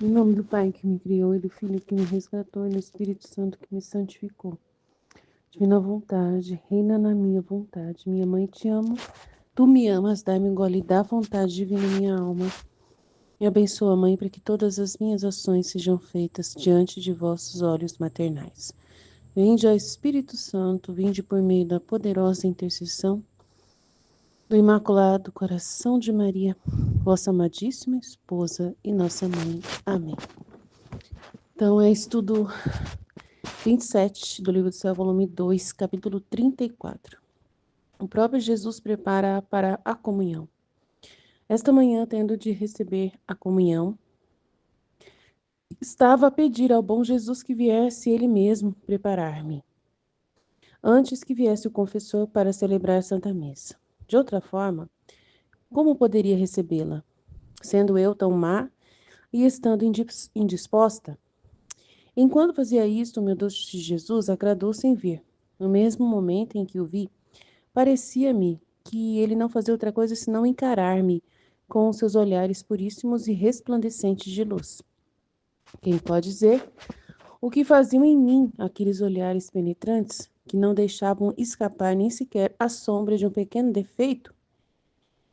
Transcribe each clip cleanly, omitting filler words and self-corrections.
Em nome do Pai que me criou e do Filho que me resgatou e do Espírito Santo que me santificou. Divina vontade, reina na minha vontade. Minha mãe, te amo. Tu me amas, dai-me um gole da vontade divina em minha alma. Me abençoa, Mãe, para que todas as minhas ações sejam feitas diante de vossos olhos maternais. Vinde, ó Espírito Santo, vinde por meio da poderosa intercessão do Imaculado Coração de Maria, vossa amadíssima esposa e nossa mãe. Amém. Então, é estudo 27 do Livro do Céu, volume 2, capítulo 34. O próprio Jesus prepara para a comunhão. Esta manhã, tendo de receber a comunhão, estava a pedir ao bom Jesus que viesse ele mesmo preparar-me, antes que viesse o confessor para celebrar a Santa Missa. De outra forma, como poderia recebê-la, sendo eu tão má e estando indisposta? Enquanto fazia isto, o meu doce Jesus agradou-se em vir. No mesmo momento em que o vi, parecia-me que ele não fazia outra coisa senão encarar-me com os seus olhares puríssimos e resplandecentes de luz. Quem pode dizer o que faziam em mim aqueles olhares penetrantes que não deixavam escapar nem sequer a sombra de um pequeno defeito?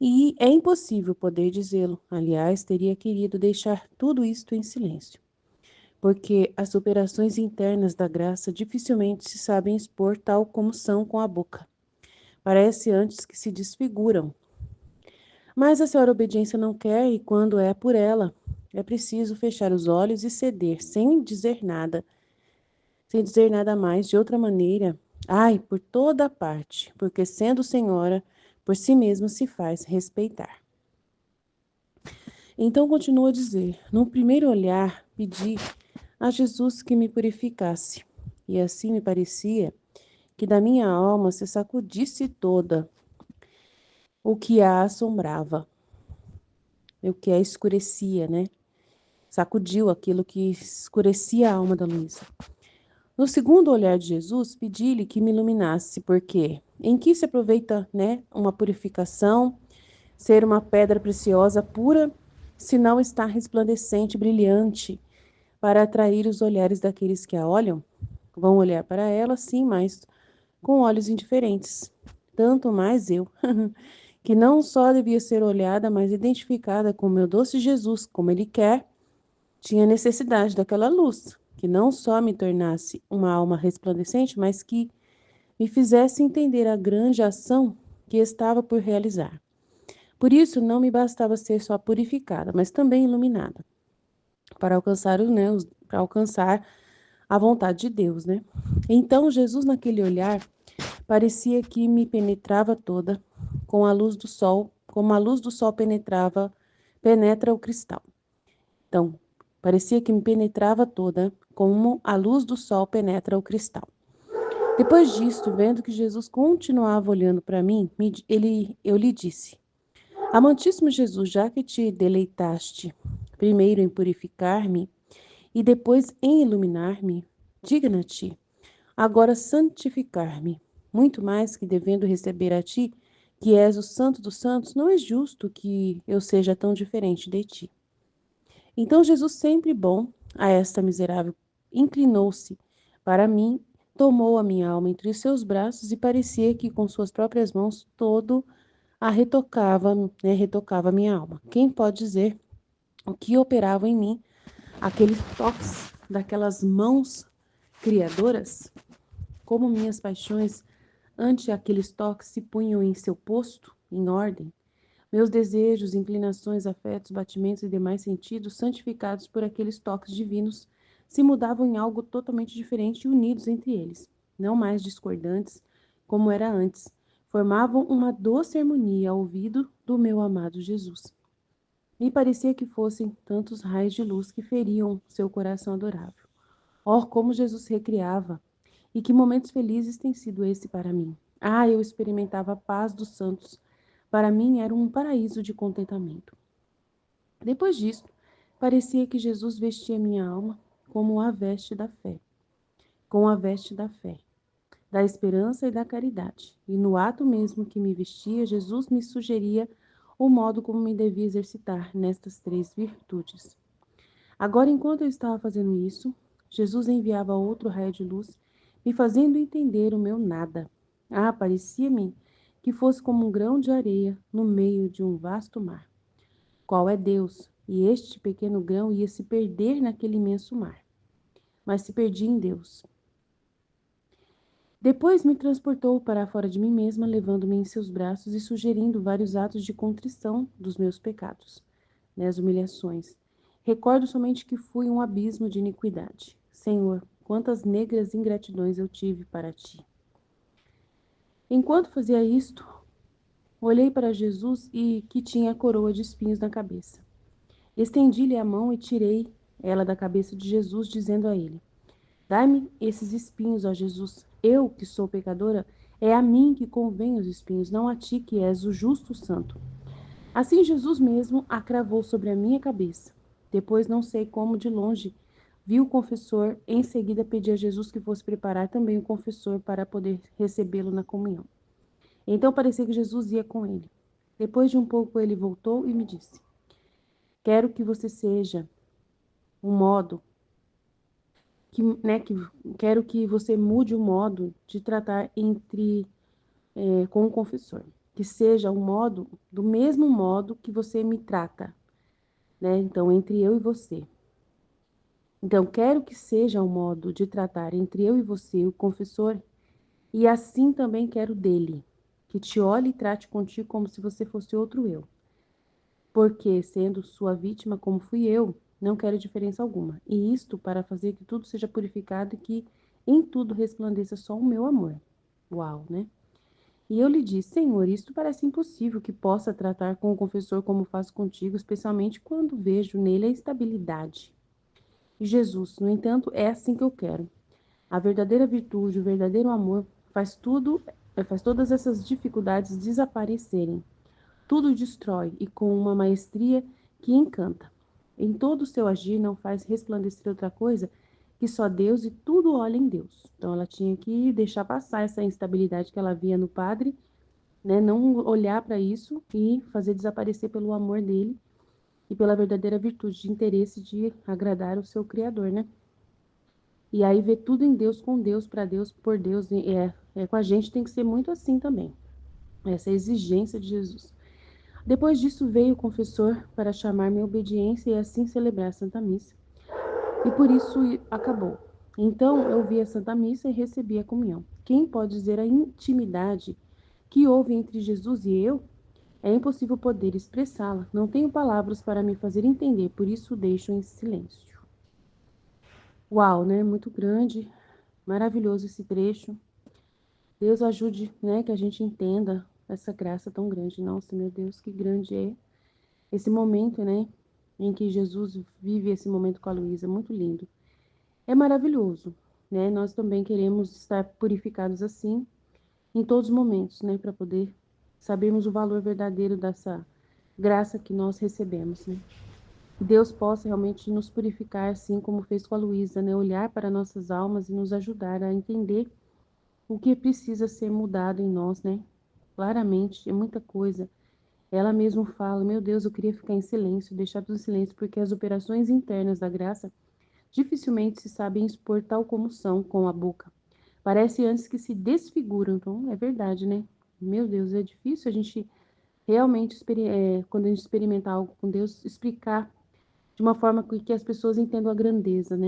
E é impossível poder dizê-lo. Aliás, teria querido deixar tudo isto em silêncio, porque as operações internas da graça dificilmente se sabem expor tal como são com a boca. Parece antes que se desfiguram. Mas a senhora obediência não quer, e quando é por ela, é preciso fechar os olhos e ceder, sem dizer nada mais. De outra maneira, ai, por toda parte, porque sendo senhora, por si mesma se faz respeitar. Então continua a dizer: no primeiro olhar, pedi a Jesus que me purificasse, e assim me parecia que da minha alma se sacudisse toda o que a assombrava, o que a escurecia, né? Sacudiu aquilo que escurecia a alma da Luísa. No segundo olhar de Jesus, pedi-lhe que me iluminasse, porque em que se aproveita, né, uma purificação, ser uma pedra preciosa, pura, se não está resplandecente, brilhante, para atrair os olhares daqueles que a olham? Vão olhar para ela, sim, mas com olhos indiferentes. Tanto mais eu, que não só devia ser olhada, mas identificada com o meu doce Jesus, como ele quer, tinha necessidade daquela luz, que não só me tornasse uma alma resplandecente, mas que me fizesse entender a grande ação que estava por realizar. Por isso, não me bastava ser só purificada, mas também iluminada, para alcançar, para alcançar a vontade de Deus, né? Então, Jesus, naquele olhar, parecia que me penetrava toda, com a luz do sol, como a luz do sol penetra o cristal. Então, parecia que me penetrava toda, como a luz do sol penetra o cristal. Depois disto, vendo que Jesus continuava olhando para mim, eu lhe disse: Amantíssimo Jesus, já que te deleitaste primeiro em purificar-me e depois em iluminar-me, digna-te agora santificar-me, muito mais que devendo receber a ti, que és o Santo dos Santos, não é justo que eu seja tão diferente de ti. Então Jesus, sempre bom a esta miserável, inclinou-se para mim, tomou a minha alma entre os seus braços e parecia que com suas próprias mãos todo a retocava, retocava a minha alma. Quem pode dizer o que operava em mim aqueles toques daquelas mãos criadoras? Como minhas paixões ante aqueles toques se punham em seu posto, em ordem? Meus desejos, inclinações, afetos, batimentos e demais sentidos, santificados por aqueles toques divinos, se mudavam em algo totalmente diferente e unidos entre eles, não mais discordantes, como era antes. Formavam uma doce harmonia ao ouvido do meu amado Jesus. Me parecia que fossem tantos raios de luz que feriam seu coração adorável. Oh, como Jesus recriava! E que momentos felizes tem sido esse para mim! Ah, eu experimentava a paz dos santos. Para mim era um paraíso de contentamento. Depois disto, parecia que Jesus vestia minha alma como a veste da fé, com a veste da fé, da esperança e da caridade. E no ato mesmo que me vestia, Jesus me sugeria o modo como me devia exercitar nestas três virtudes. Agora, enquanto eu estava fazendo isso, Jesus enviava outro raio de luz, me fazendo entender o meu nada. Ah, parecia-me que fosse como um grão de areia no meio de um vasto mar. Qual é Deus? E este pequeno grão ia se perder naquele imenso mar. Mas se perdia em Deus. Depois me transportou para fora de mim mesma, levando-me em seus braços e sugerindo vários atos de contrição dos meus pecados, as humilhações. Recordo somente que fui um abismo de iniquidade. Senhor, quantas negras ingratidões eu tive para ti. Enquanto fazia isto, olhei para Jesus e que tinha a coroa de espinhos na cabeça. Estendi-lhe a mão e tirei ela da cabeça de Jesus, dizendo a ele: Dai-me esses espinhos, ó Jesus. Eu, que sou pecadora, é a mim que convém os espinhos, não a ti, que és o justo santo. Assim Jesus mesmo a cravou sobre a minha cabeça. Depois, não sei como, de longe, vi o confessor. Em seguida, pedi a Jesus que fosse preparar também o confessor para poder recebê-lo na comunhão. Então parecia que Jesus ia com ele. Depois de um pouco, ele voltou e me disse: Quero que você seja um modo que quero que você mude o modo de tratar com o confessor, que seja um modo do mesmo modo que você me trata, Então, entre eu e você. Então, quero que seja um modo de tratar entre eu e você, o confessor, e assim também quero dele, que te olhe e trate contigo como se você fosse outro eu. Porque, sendo sua vítima como fui eu, não quero diferença alguma. E isto para fazer que tudo seja purificado e que em tudo resplandeça só o meu amor. Uau, né? E eu lhe disse: Senhor, isto parece impossível que possa tratar com o confessor como faço contigo, especialmente quando vejo nele a estabilidade. E Jesus, no entanto, é assim que eu quero. A verdadeira virtude, o verdadeiro amor faz todas essas dificuldades desaparecerem. Tudo destrói e com uma maestria que encanta. Em todo o seu agir não faz resplandecer outra coisa que só Deus, e tudo olha em Deus. Então ela tinha que deixar passar essa instabilidade que ela via no padre, Não olhar para isso e fazer desaparecer pelo amor dele e pela verdadeira virtude de interesse de agradar o seu Criador, E aí ver tudo em Deus, com Deus, para Deus, por Deus, com a gente tem que ser muito assim também. Essa é a exigência de Jesus. Depois disso veio o confessor para chamar minha obediência e assim celebrar a Santa Missa. E por isso acabou. Então eu vi a Santa Missa e recebi a comunhão. Quem pode dizer a intimidade que houve entre Jesus e eu? É impossível poder expressá-la. Não tenho palavras para me fazer entender, por isso deixo em silêncio. Uau, né? Muito grande, maravilhoso esse trecho. Deus ajude, que a gente entenda essa graça tão grande. Nossa, meu Deus, que grande é esse momento, em que Jesus vive esse momento com a Luísa. Muito lindo. É maravilhoso, Nós também queremos estar purificados assim em todos os momentos, para poder sabermos o valor verdadeiro dessa graça que nós recebemos, Que Deus possa realmente nos purificar, assim como fez com a Luísa, Olhar para nossas almas e nos ajudar a entender o que precisa ser mudado em nós, Claramente, é muita coisa. Ela mesma fala: Meu Deus, eu queria ficar em silêncio, deixar tudo em silêncio, porque as operações internas da graça dificilmente se sabem expor tal como são com a boca. Parece antes que se desfiguram. Então, é verdade, Meu Deus, é difícil a gente realmente, quando a gente experimenta algo com Deus, explicar de uma forma que as pessoas entendam a grandeza,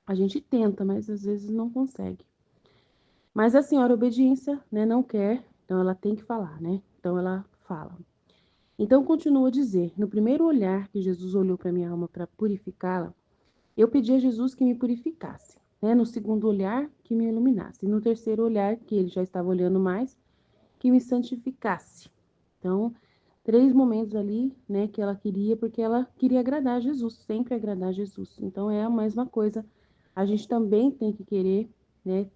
A gente tenta, mas às vezes não consegue. Mas a senhora obediência, não quer, então ela tem que falar, Então ela fala. Então continua a dizer: no primeiro olhar que Jesus olhou para minha alma para purificá-la, eu pedi a Jesus que me purificasse, No segundo olhar, que me iluminasse. E no terceiro olhar, que ele já estava olhando mais, que me santificasse. Então, 3 momentos ali, que ela queria, porque ela queria agradar a Jesus, sempre agradar a Jesus. Então, é a mesma coisa. A gente também tem que querer,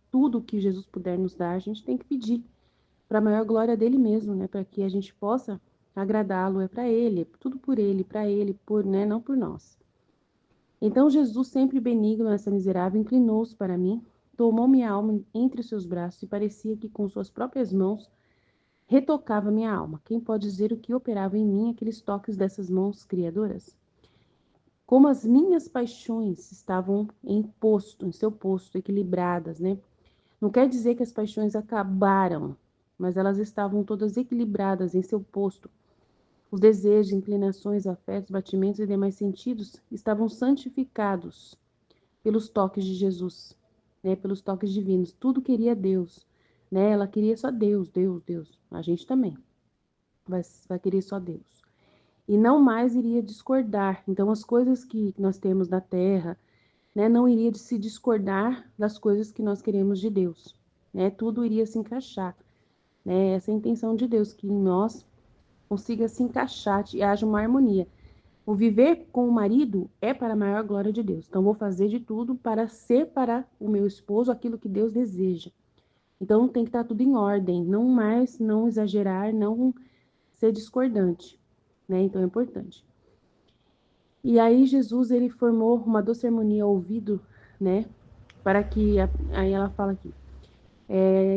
tudo que Jesus puder nos dar, a gente tem que pedir para a maior glória dele mesmo, Para que a gente possa agradá-lo, é para ele, é tudo por ele, para ele, não por nós. Então Jesus, sempre benigno essa miserável, inclinou-se para mim, tomou minha alma entre seus braços e parecia que com suas próprias mãos retocava minha alma. Quem pode dizer o que operava em mim aqueles toques dessas mãos criadoras? como as minhas paixões estavam em seu posto, equilibradas, né? Não quer dizer que as paixões acabaram, mas elas estavam todas equilibradas em seu posto. Os desejos, inclinações, afetos, batimentos e demais sentidos estavam santificados pelos toques de Jesus, né? Pelos toques divinos. Tudo queria Deus, né? Ela queria só Deus, Deus, Deus. A gente também vai querer só Deus. E não mais iria discordar. Então, as coisas que nós temos na terra, né, não iria se discordar das coisas que nós queremos de Deus, né? Tudo iria se encaixar, né? Essa é a intenção de Deus, que em nós consiga se encaixar e haja uma harmonia. O viver com o marido é para a maior glória de Deus. Então, vou fazer de tudo para ser para o meu esposo aquilo que Deus deseja. Então, tem que estar tudo em ordem, não mais, não exagerar, não ser discordante, né? Então, é importante. E aí, Jesus, ele formou uma doce harmonia ao ouvido, né? Para que, aí ela fala aqui,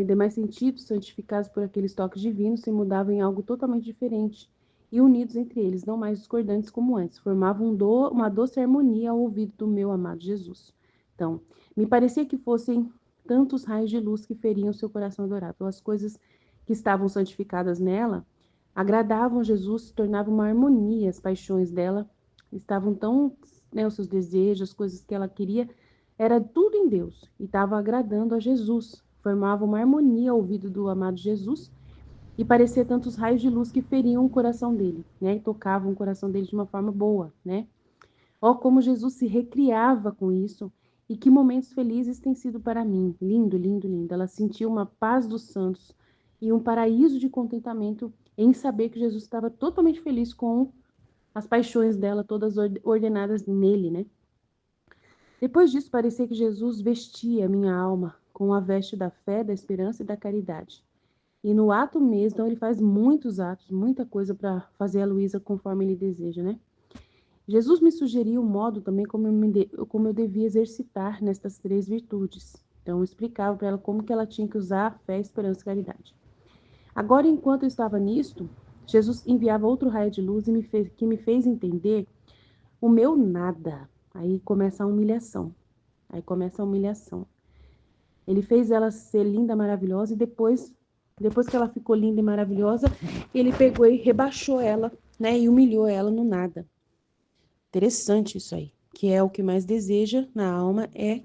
demais sentidos, santificados por aqueles toques divinos, se mudavam em algo totalmente diferente e unidos entre eles, não mais discordantes como antes, formavam uma doce harmonia ao ouvido do meu amado Jesus. Então, me parecia que fossem tantos raios de luz que feriam seu coração adorável. As coisas que estavam santificadas nela agradavam Jesus, se tornavam uma harmonia, as paixões dela estavam tão, né, os seus desejos, as coisas que ela queria, era tudo em Deus e estava agradando a Jesus. Formava uma harmonia ao ouvido do amado Jesus e parecia tantos raios de luz que feriam o coração dele, né? E tocavam o coração dele de uma forma boa, né? Ó, como Jesus se recriava com isso e que momentos felizes têm sido para mim. Lindo, lindo, lindo. Ela sentiu uma paz dos santos e um paraíso de contentamento em saber que Jesus estava totalmente feliz com as paixões dela, todas ordenadas nele, né? Depois disso, parecia que Jesus vestia minha alma com a veste da fé, da esperança e da caridade. E no ato mesmo, então ele faz muitos atos, muita coisa para fazer a Luísa conforme ele deseja, né? Jesus me sugeriu um modo também como eu devia exercitar nestas três virtudes. Então eu explicava para ela como que ela tinha que usar a fé, esperança e caridade. Agora, enquanto eu estava nisto, Jesus enviava outro raio de luz que me fez entender o meu nada. Aí começa a humilhação. Aí começa a humilhação. Ele fez ela ser linda, maravilhosa, e depois que ela ficou linda e maravilhosa, ele pegou e rebaixou ela, né? E humilhou ela no nada. Interessante isso aí. Que é o que mais deseja na alma, é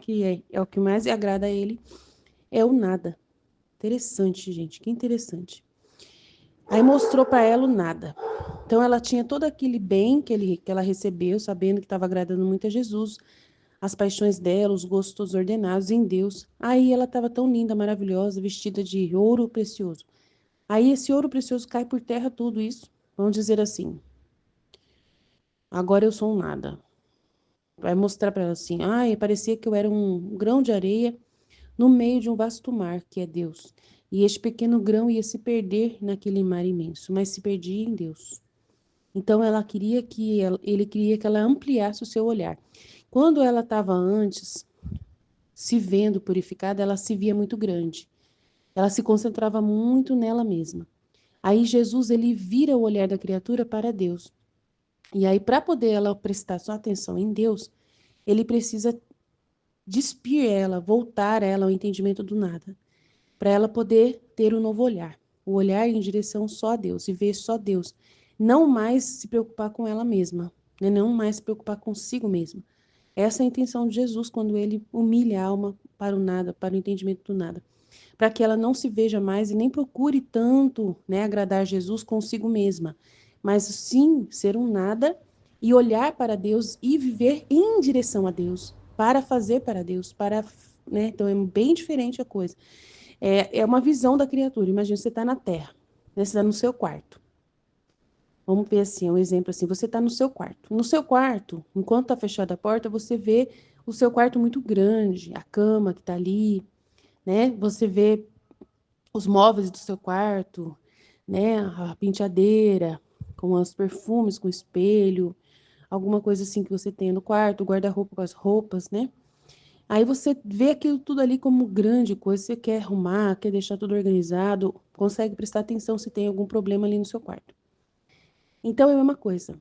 o que mais agrada a ele, é o nada. Interessante, gente, que interessante. Aí mostrou para ela o nada. Então ela tinha todo aquele bem que ela recebeu, sabendo que estava agradando muito a Jesus, as paixões dela, os gostos ordenados em Deus. Aí ela estava tão linda, maravilhosa, vestida de ouro precioso. Aí esse ouro precioso cai por terra tudo isso. Vamos dizer assim, agora eu sou um nada. Vai mostrar para ela assim, parecia que eu era um grão de areia no meio de um vasto mar, que é Deus. E este pequeno grão ia se perder naquele mar imenso, mas se perdia em Deus. Então ele queria que ela ampliasse o seu olhar. Quando ela estava antes se vendo purificada, ela se via muito grande. Ela se concentrava muito nela mesma. Aí Jesus, ele vira o olhar da criatura para Deus. E aí, para poder ela prestar sua atenção em Deus, ele precisa despir ela, voltar ela ao entendimento do nada, para ela poder ter um novo olhar. O olhar em direção só a Deus e ver só Deus. Não mais se preocupar com ela mesma, né? Não mais se preocupar consigo mesma. Essa é a intenção de Jesus quando ele humilha a alma para o nada, para o entendimento do nada. Para que ela não se veja mais e nem procure tanto, né, agradar Jesus consigo mesma, mas sim ser um nada e olhar para Deus e viver em direção a Deus, para fazer para Deus, né? Então é bem diferente a coisa. É uma visão da criatura. Imagina, você está na Terra, né? Você está no seu quarto. Vamos ver assim, um exemplo assim, você está no seu quarto. No seu quarto, enquanto está fechada a porta, você vê o seu quarto muito grande, a cama que está ali, né? Você vê os móveis do seu quarto, né? A penteadeira, com os perfumes, com o espelho, alguma coisa assim que você tem no quarto, o guarda-roupa com as roupas, né? Aí você vê aquilo tudo ali como grande coisa, você quer arrumar, quer deixar tudo organizado, consegue prestar atenção se tem algum problema ali no seu quarto. Então é a mesma coisa.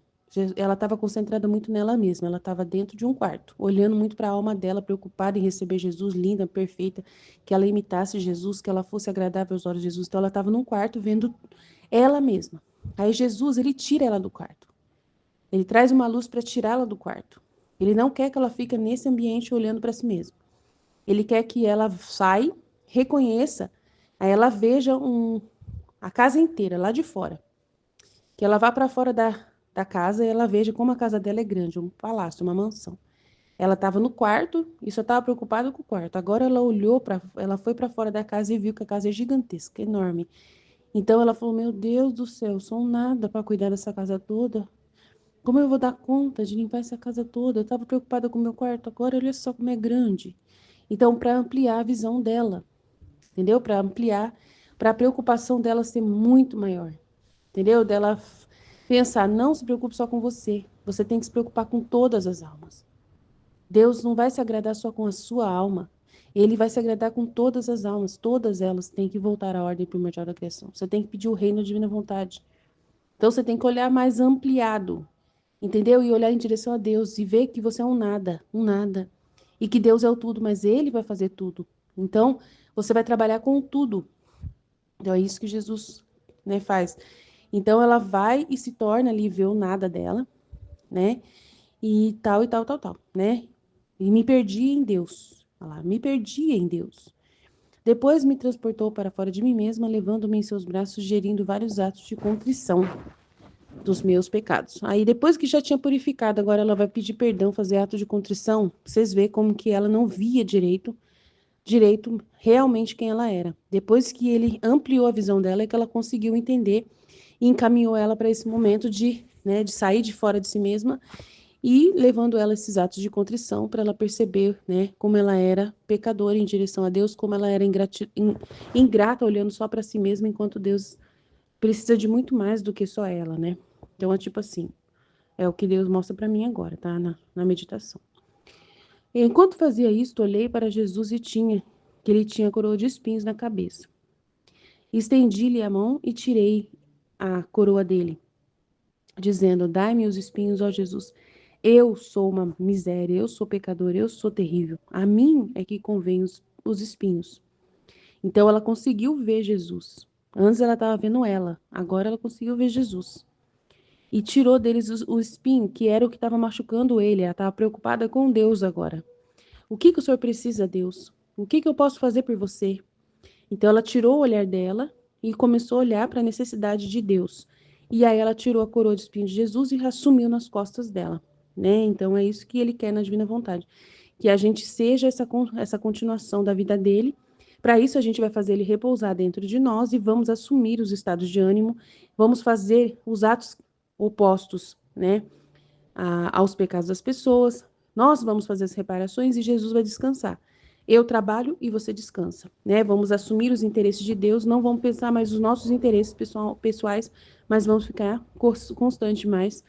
Ela estava concentrada muito nela mesma, ela estava dentro de um quarto, olhando muito para a alma dela, preocupada em receber Jesus, linda, perfeita, que ela imitasse Jesus, que ela fosse agradável aos olhos de Jesus. Então ela estava num quarto vendo ela mesma. Aí Jesus, ele tira ela do quarto. Ele traz uma luz para tirá-la do quarto. Ele não quer que ela fique nesse ambiente olhando para si mesma. Ele quer que ela saia, reconheça, aí ela veja a casa inteira lá de fora. Que ela vá para fora da casa e ela veja como a casa dela é grande, um palácio, uma mansão. Ela estava no quarto e só estava preocupada com o quarto. Agora ela foi para fora da casa e viu que a casa é gigantesca, enorme. Então ela falou: Meu Deus do céu, sou um nada para cuidar dessa casa toda. Como eu vou dar conta de limpar essa casa toda? Eu estava preocupada com o meu quarto, agora olha só como é grande. Então, para ampliar a visão dela, entendeu? Para ampliar, para a preocupação dela ser muito maior, entendeu? Dela pensar, não se preocupe só com você, você tem que se preocupar com todas as almas. Deus não vai se agradar só com a sua alma, ele vai se agradar com todas as almas, todas elas têm que voltar à ordem primordial da criação. Você tem que pedir o reino da divina vontade. Então você tem que olhar mais ampliado, entendeu? E olhar em direção a Deus e ver que você é um nada, um nada. E que Deus é o tudo, mas Ele vai fazer tudo. Então, você vai trabalhar com tudo. Então, é isso que Jesus, né, faz. Então, ela vai e se torna ali, vê o nada dela, né? E tal, e tal, tal, tal, né? E me perdi em Deus. Olha lá, me perdi em Deus. Depois me transportou para fora de mim mesma, levando-me em seus braços, gerindo vários atos de contrição dos meus pecados. Aí depois que já tinha purificado, agora ela vai pedir perdão, fazer ato de contrição. Vocês vê como que ela não via direito realmente quem ela era. Depois que ele ampliou a visão dela, é que ela conseguiu entender e encaminhou ela para esse momento de, né, de sair de fora de si mesma e levando ela a esses atos de contrição para ela perceber, né, como ela era pecadora em direção a Deus, como ela era ingrata olhando só para si mesma, enquanto Deus precisa de muito mais do que só ela, né? Então é tipo assim, é o que Deus mostra para mim agora, tá? Na meditação. Enquanto fazia isto, olhei para Jesus que ele tinha coroa de espinhos na cabeça. Estendi-lhe a mão e tirei a coroa dele, dizendo: Dai-me os espinhos, ó Jesus. Eu sou uma miséria, eu sou pecador, eu sou terrível. A mim é que convém os espinhos. Então ela conseguiu ver Jesus. Antes ela estava vendo ela, agora ela conseguiu ver Jesus. E tirou deles o espinho, que era o que estava machucando ele. Ela estava preocupada com Deus agora. O que o Senhor precisa, Deus? O que eu posso fazer por você? Então ela tirou o olhar dela e começou a olhar para a necessidade de Deus. E aí ela tirou a coroa de espinhos de Jesus e assumiu nas costas dela, né? Então é isso que ele quer na divina vontade, que a gente seja essa continuação da vida dele. Para isso a gente vai fazer ele repousar dentro de nós e vamos assumir os estados de ânimo, vamos fazer os atos opostos, né, aos pecados das pessoas. Nós vamos fazer as reparações e Jesus vai descansar. Eu trabalho e você descansa, né? Vamos assumir os interesses de Deus, não vamos pensar mais nos nossos interesses pessoais, mas vamos ficar constante mais.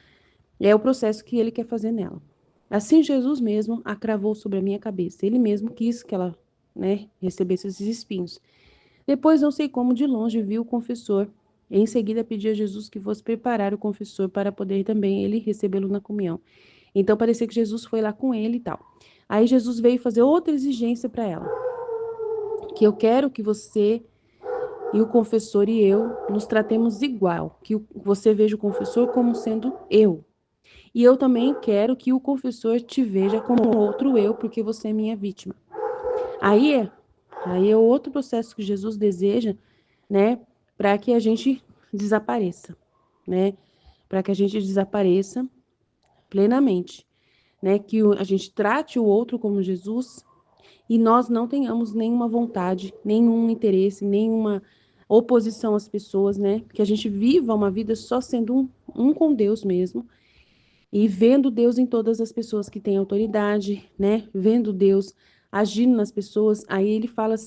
É o processo que ele quer fazer nela. Assim Jesus mesmo a cravou sobre a minha cabeça. Ele mesmo quis que ela, né, recebesse esses espinhos. Depois, não sei como, de longe vi o confessor. Em seguida, pedi a Jesus que fosse preparar o confessor para poder também ele recebê-lo na comunhão. Então, parecia que Jesus foi lá com ele e tal. Aí, Jesus veio fazer outra exigência para ela. Que eu quero que você e o confessor e eu nos tratemos igual. Que você veja o confessor como sendo eu. E eu também quero que o confessor te veja como outro eu, porque você é minha vítima. Aí é outro processo que Jesus deseja, né, para que a gente desapareça, né, para que a gente desapareça plenamente, né, que a gente trate o outro como Jesus e nós não tenhamos nenhuma vontade, nenhum interesse, nenhuma oposição às pessoas, né, que a gente viva uma vida só sendo um com Deus mesmo e vendo Deus em todas as pessoas que têm autoridade, né, vendo Deus agindo nas pessoas. Aí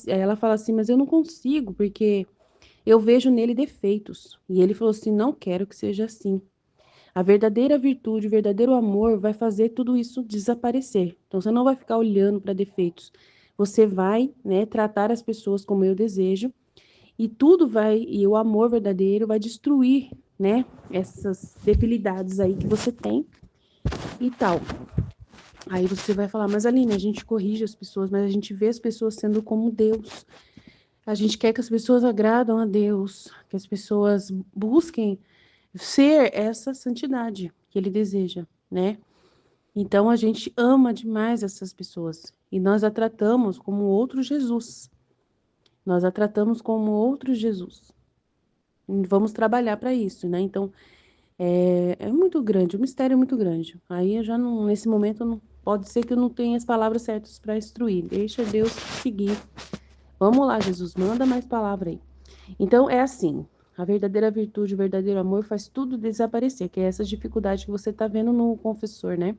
ela fala assim, mas eu não consigo, porque eu vejo nele defeitos. E ele falou assim: não quero que seja assim. A verdadeira virtude, o verdadeiro amor vai fazer tudo isso desaparecer. Então você não vai ficar olhando para defeitos. Você vai, né, tratar as pessoas como eu desejo, e tudo vai, e o amor verdadeiro vai destruir né, essas debilidades aí que você tem e tal. Aí você vai falar, mas Aline, a gente corrige as pessoas, mas a gente vê as pessoas sendo como Deus. A gente quer que as pessoas agradam a Deus, que as pessoas busquem ser essa santidade que Ele deseja, né? Então a gente ama demais essas pessoas e nós a tratamos como outro Jesus. Nós a tratamos como outro Jesus. E vamos trabalhar para isso, né? Então é muito grande, o mistério é muito grande. Aí eu já não, nesse momento, não, pode ser que eu não tenha as palavras certas para instruir. Deixa Deus seguir. Vamos lá, Jesus, manda mais palavra aí. Então é assim. A verdadeira virtude, o verdadeiro amor faz tudo desaparecer, que é essa dificuldade que você está vendo no confessor, né?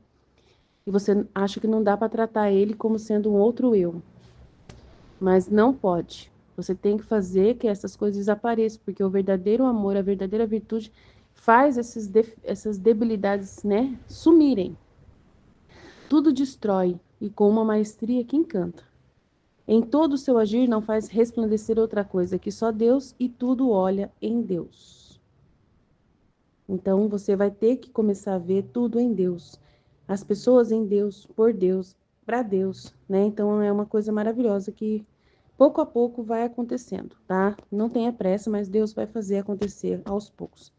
E você acha que não dá para tratar ele como sendo um outro eu. Mas não pode. Você tem que fazer que essas coisas desapareçam, porque o verdadeiro amor, a verdadeira virtude faz essas debilidades, né, sumirem. Tudo destrói e com uma maestria que encanta. Em todo o seu agir não faz resplandecer outra coisa que só Deus e tudo olha em Deus. Então você vai ter que começar a ver tudo em Deus. As pessoas em Deus, por Deus, para Deus, né? Então é uma coisa maravilhosa que pouco a pouco vai acontecendo, tá? Não tenha pressa, mas Deus vai fazer acontecer aos poucos.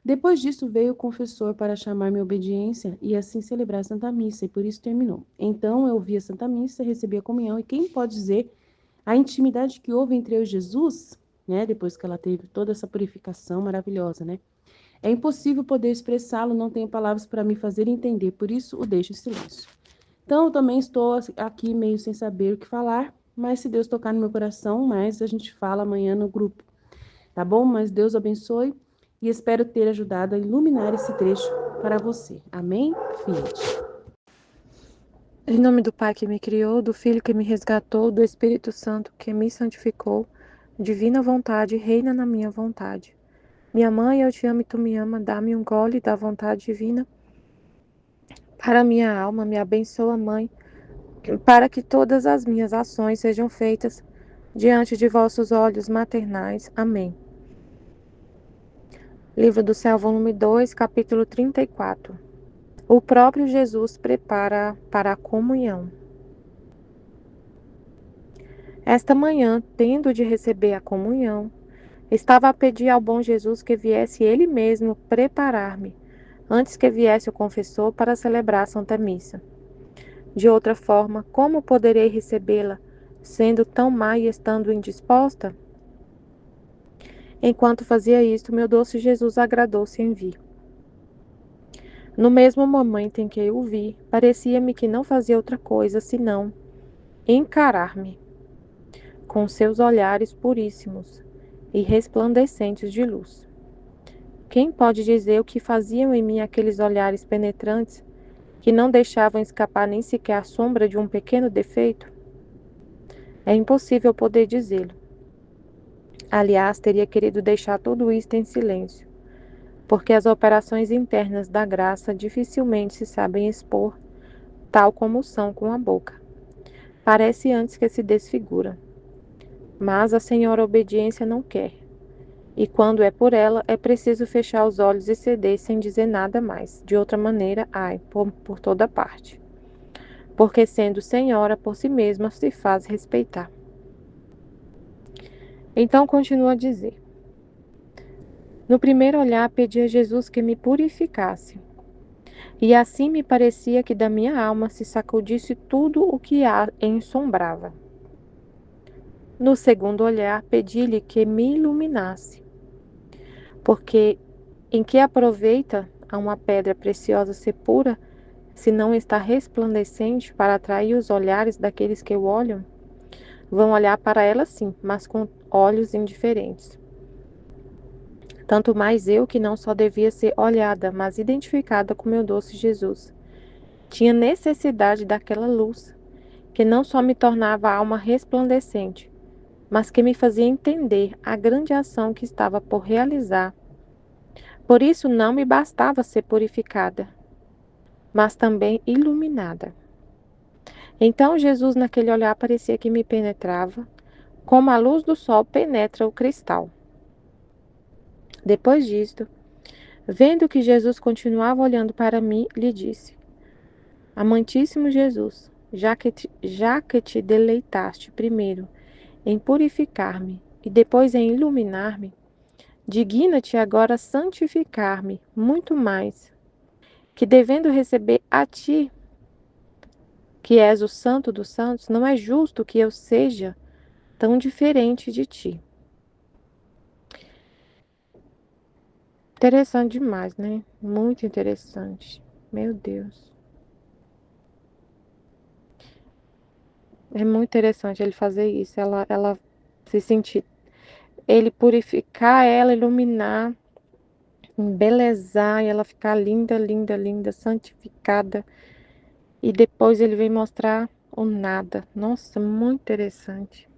Depois disso veio o confessor para chamar minha obediência e assim celebrar a Santa Missa, e por isso terminou. Então eu vi a Santa Missa, recebi a comunhão, e quem pode dizer a intimidade que houve entre eu e Jesus, né? Depois que ela teve toda essa purificação maravilhosa, né? É impossível poder expressá-lo, não tenho palavras para me fazer entender, por isso o deixo em silêncio. Então, eu também estou aqui meio sem saber o que falar, mas se Deus tocar no meu coração, mais a gente fala amanhã no grupo, tá bom? Mas Deus abençoe e espero ter ajudado a iluminar esse trecho para você. Amém? Fiat. Em nome do Pai que me criou, do Filho que me resgatou, do Espírito Santo que me santificou, divina vontade, reina na minha vontade. Minha mãe, eu te amo e tu me ama, dá-me um gole da vontade divina. Para minha alma, me abençoa, Mãe, para que todas as minhas ações sejam feitas diante de vossos olhos maternais. Amém. Livro do Céu, volume 2, capítulo 34. O próprio Jesus prepara para a comunhão. Esta manhã, tendo de receber a comunhão, estava a pedir ao bom Jesus que viesse ele mesmo preparar-me, antes que viesse o confessor para celebrar a Santa Missa. De outra forma, como poderei recebê-la, sendo tão má e estando indisposta? Enquanto fazia isto, meu doce Jesus agradou-se em vir. No mesmo momento em que eu o vi, parecia-me que não fazia outra coisa senão encarar-me com seus olhares puríssimos e resplandecentes de luz. Quem pode dizer o que faziam em mim aqueles olhares penetrantes que não deixavam escapar nem sequer a sombra de um pequeno defeito? É impossível poder dizê-lo. Aliás, teria querido deixar tudo isto em silêncio, porque as operações internas da graça dificilmente se sabem expor, tal como são com a boca. Parece antes que se desfigura. Mas a senhora obediência não quer. E quando é por ela, é preciso fechar os olhos e ceder sem dizer nada mais. De outra maneira, ai, por toda parte. Porque sendo senhora por si mesma, se faz respeitar. Então continua a dizer: no primeiro olhar pedi a Jesus que me purificasse. E assim me parecia que da minha alma se sacudisse tudo o que a ensombrava. No segundo olhar pedi-lhe que me iluminasse. Porque em que aproveita a uma pedra preciosa ser pura, se não está resplandecente para atrair os olhares daqueles que o olham? Vão olhar para ela sim, mas com olhos indiferentes. Tanto mais eu, que não só devia ser olhada, mas identificada com meu doce Jesus. Tinha necessidade daquela luz, que não só me tornava a alma resplandecente, mas que me fazia entender a grande ação que estava por realizar. Por isso não me bastava ser purificada, mas também iluminada. Então Jesus naquele olhar parecia que me penetrava, como a luz do sol penetra o cristal. Depois disto, vendo que Jesus continuava olhando para mim, lhe disse: Amantíssimo Jesus, já que te deleitaste primeiro em purificar-me e depois em iluminar-me, digna-te agora santificar-me muito mais, que devendo receber a ti, que és o Santo dos Santos, não é justo que eu seja tão diferente de ti. Interessante demais, né? Muito interessante. Meu Deus. É muito interessante ele fazer isso. Ela se sentir, ele purificar ela, iluminar, embelezar e ela ficar linda, linda, linda, santificada. E depois ele vem mostrar o nada. Nossa, muito interessante.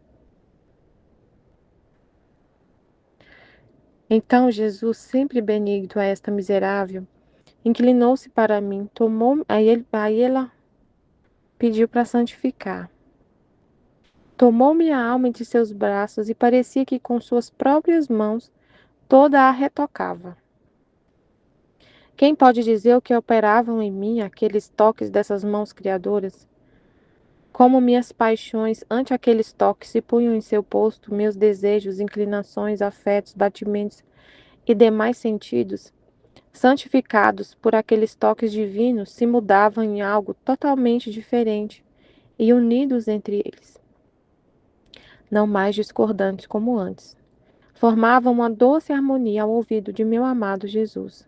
Então Jesus, sempre benigno a esta miserável, inclinou-se para mim, tomou, aí ela pediu para santificar. Tomou minha alma entre seus braços e parecia que com suas próprias mãos toda a retocava. Quem pode dizer o que operavam em mim aqueles toques dessas mãos criadoras? Como minhas paixões ante aqueles toques se punham em seu posto, meus desejos, inclinações, afetos, batimentos e demais sentidos, santificados por aqueles toques divinos, se mudavam em algo totalmente diferente e unidos entre eles, não mais discordantes como antes. Formavam uma doce harmonia ao ouvido de meu amado Jesus.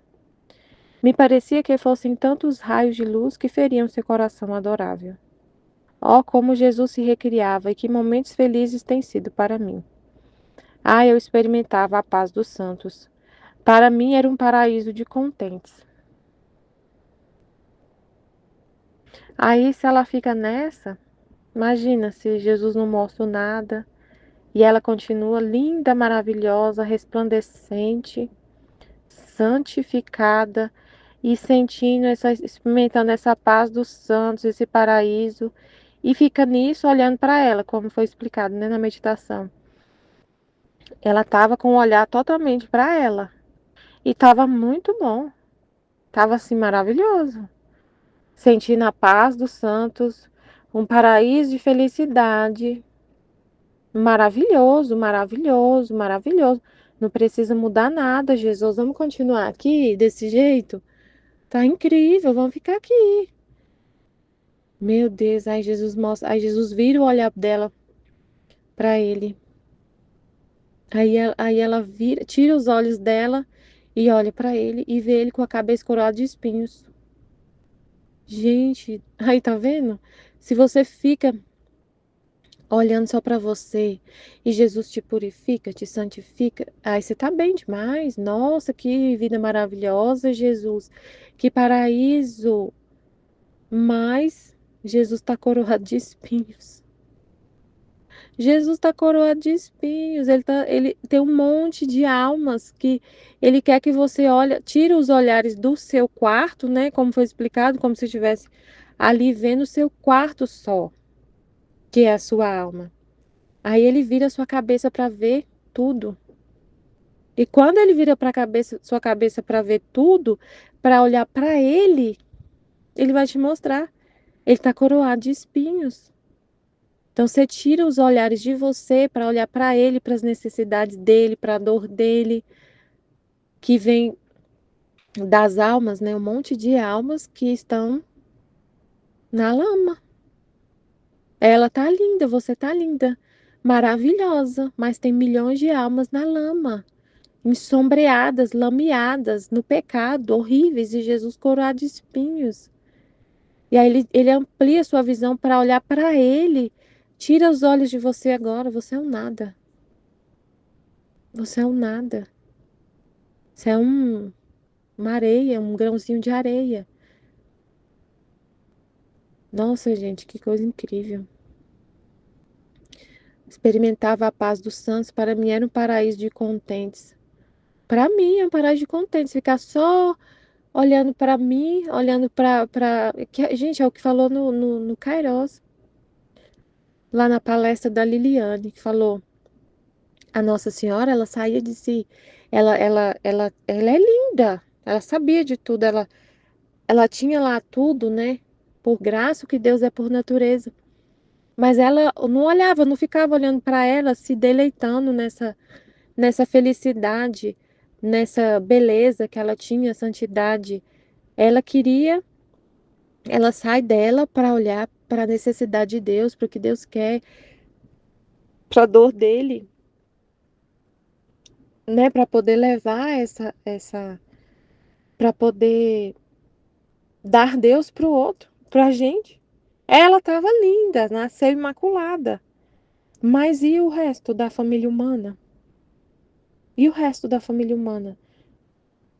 Me parecia que fossem tantos raios de luz que feriam seu coração adorável. Oh, como Jesus se recriava e que momentos felizes têm sido para mim. Ah, eu experimentava a paz dos santos. Para mim era um paraíso de contentes. Aí, se ela fica nessa, imagina se Jesus não mostra nada e ela continua linda, maravilhosa, resplandecente, santificada e sentindo experimentando essa paz dos santos, esse paraíso, e fica nisso olhando para ela, como foi explicado, né, na meditação. Ela estava com o olhar totalmente para ela e estava muito bom, estava assim maravilhoso, sentindo a paz dos santos, um paraíso de felicidade, maravilhoso, maravilhoso, maravilhoso. Não precisa mudar nada, Jesus. Vamos continuar aqui desse jeito? Tá incrível, vamos ficar aqui. Meu Deus, aí Jesus mostra, aí Jesus vira o olhar dela para ele. Aí ela vira, tira os olhos dela e olha para ele e vê ele com a cabeça coroada de espinhos. Gente, aí tá vendo? Se você fica olhando só para você e Jesus te purifica, te santifica, aí você tá bem demais. Nossa, que vida maravilhosa, Jesus. Que paraíso. Mas Jesus está coroado de espinhos. Jesus está coroado de espinhos. Ele tem um monte de almas que ele quer que você olhe, tira os olhares do seu quarto, né? Como foi explicado, como se estivesse ali vendo o seu quarto só, que é a sua alma. Aí ele vira a sua cabeça para ver tudo. E quando ele vira para sua cabeça para ver tudo, para olhar para ele vai te mostrar. Ele está coroado de espinhos. Então você tira os olhares de você para olhar para ele, para as necessidades dele, para a dor dele, que vem das almas, né? Um monte de almas que estão na lama. Ela tá linda, você tá linda, maravilhosa, mas tem milhões de almas na lama, ensombreadas, lameadas no pecado, horríveis, e Jesus coroado de espinhos. E aí ele amplia sua visão para olhar para ele. Tira os olhos de você agora, você é um nada. Você é um nada. Você é uma areia, um grãozinho de areia. Nossa, gente, que coisa incrível. Experimentava a paz dos santos, para mim era um paraíso de contentes. Para mim é um paraíso de contentes, ficar só olhando para mim, olhando para. Gente, é o que falou no Kairos, lá na palestra da Liliane, que falou: a Nossa Senhora, ela saía de si. Ela é linda. Ela sabia de tudo. Ela tinha lá tudo, né? Por graça, o que Deus é por natureza. Mas ela não olhava, não ficava olhando para ela, se deleitando nessa felicidade, nessa beleza que ela tinha, santidade. Ela queria, ela sai dela para olhar para a necessidade de Deus, para o que Deus quer, para a dor dele, né? Para poder levar para poder dar Deus para o outro, para a gente. Ela estava linda, nasceu imaculada. Mas e o resto da família humana? E o resto da família humana?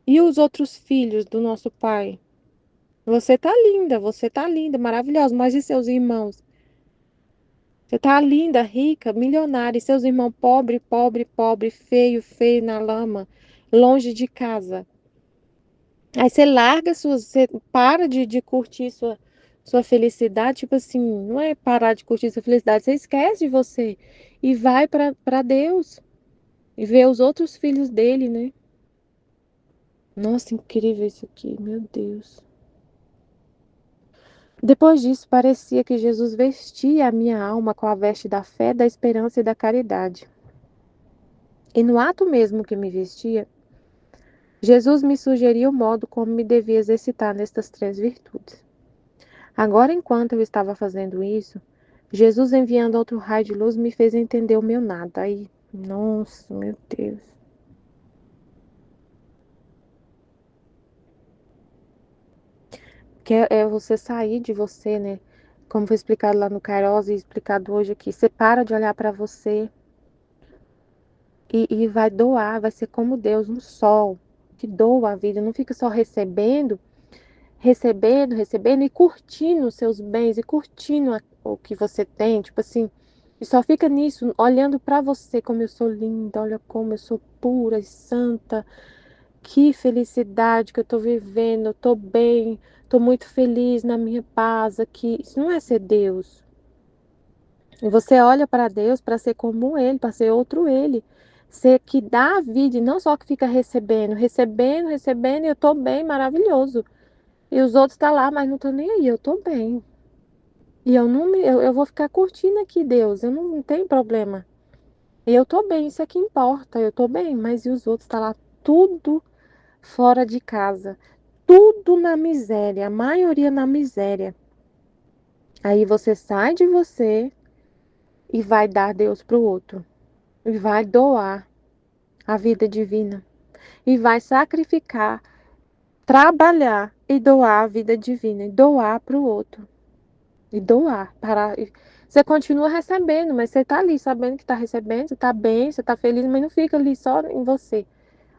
E os outros filhos do nosso pai? Você tá linda, maravilhosa, mas e seus irmãos? Você tá linda, rica, milionária, e seus irmãos pobre, pobre, pobre, feio, feio na lama, longe de casa. Aí você larga você para de curtir sua felicidade, tipo assim, não é parar de curtir sua felicidade, você esquece de você e vai para Deus e vê os outros filhos dele, né? Nossa, incrível isso aqui, meu Deus. Depois disso, parecia que Jesus vestia a minha alma com a veste da fé, da esperança e da caridade. E no ato mesmo que me vestia, Jesus me sugeria o modo como me devia exercitar nestas três virtudes. Agora, enquanto eu estava fazendo isso, Jesus, enviando outro raio de luz, me fez entender o meu nada. Aí, nossa, meu Deus. Que é você sair de você, né? Como foi explicado lá no Kairos e explicado hoje aqui. Você para de olhar para você e vai doar, vai ser como Deus, um sol que doa a vida. Não fica só recebendo, recebendo, recebendo e curtindo os seus bens e curtindo o que você tem. Tipo assim, e só fica nisso, olhando para você, como eu sou linda, olha como eu sou pura e santa. Que felicidade que eu tô vivendo, eu tô bem, tô muito feliz na minha paz aqui. Isso não é ser Deus. E você olha para Deus para ser como Ele, para ser outro Ele. Ser que dá a vida e não só que fica recebendo, recebendo, recebendo, e eu tô bem, maravilhoso. E os outros tá lá, mas não tô nem aí, eu tô bem. E eu não me, eu vou ficar curtindo aqui, Deus, eu não tenho problema. E eu tô bem, isso é que importa, eu tô bem, mas e os outros tá lá tudo fora de casa, tudo na miséria, a maioria na miséria. Aí você sai de você e vai dar Deus pro outro, e vai doar a vida divina, e vai sacrificar, trabalhar e doar a vida divina, e doar pro outro, e doar para você continua recebendo, mas você tá ali sabendo que tá recebendo, você tá bem, você tá feliz, mas não fica ali só em você.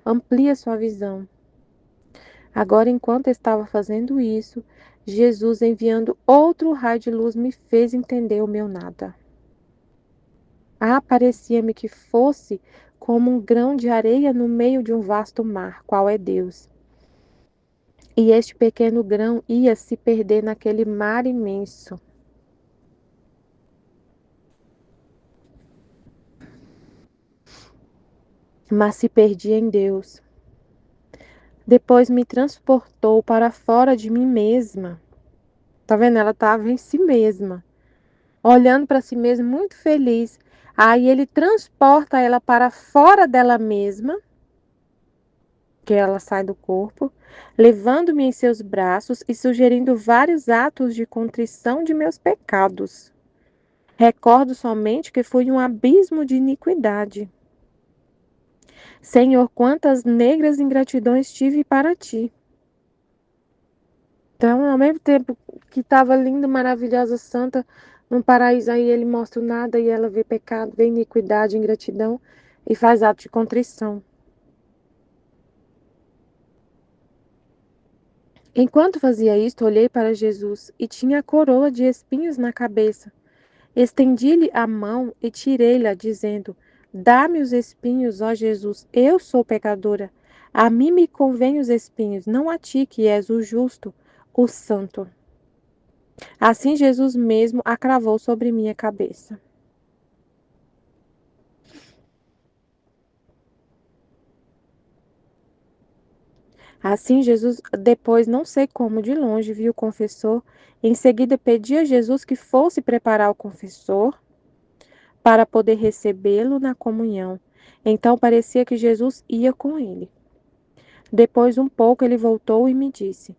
Amplia sua visão. Agora, enquanto eu estava fazendo isso, Jesus, enviando outro raio de luz, me fez entender o meu nada. Ah, parecia-me que fosse como um grão de areia no meio de um vasto mar, qual é Deus. E este pequeno grão ia se perder naquele mar imenso. Mas se perdia em Deus. Depois me transportou para fora de mim mesma. Tá vendo? Ela estava em si mesma, olhando para si mesma, muito feliz. Aí ele transporta ela para fora dela mesma, que ela sai do corpo, levando-me em seus braços e sugerindo vários atos de contrição de meus pecados. Recordo somente que fui um abismo de iniquidade. Senhor, quantas negras ingratidões tive para ti. Então, ao mesmo tempo que estava linda, maravilhosa, santa, num paraíso, aí ele mostra o nada e ela vê pecado, vê iniquidade, ingratidão e faz ato de contrição. Enquanto fazia isto, olhei para Jesus e tinha a coroa de espinhos na cabeça. Estendi-lhe a mão e tirei-la, dizendo: Dá-me os espinhos, ó Jesus, eu sou pecadora. A mim me convém os espinhos, não a ti, que és o justo, o santo. Assim Jesus mesmo a cravou sobre minha cabeça. Assim, Jesus, depois, não sei como, de longe, viu o confessor. Em seguida, pedia a Jesus que fosse preparar o confessor para poder recebê-lo na comunhão. Então, parecia que Jesus ia com ele. Depois, um pouco, ele voltou e me disse: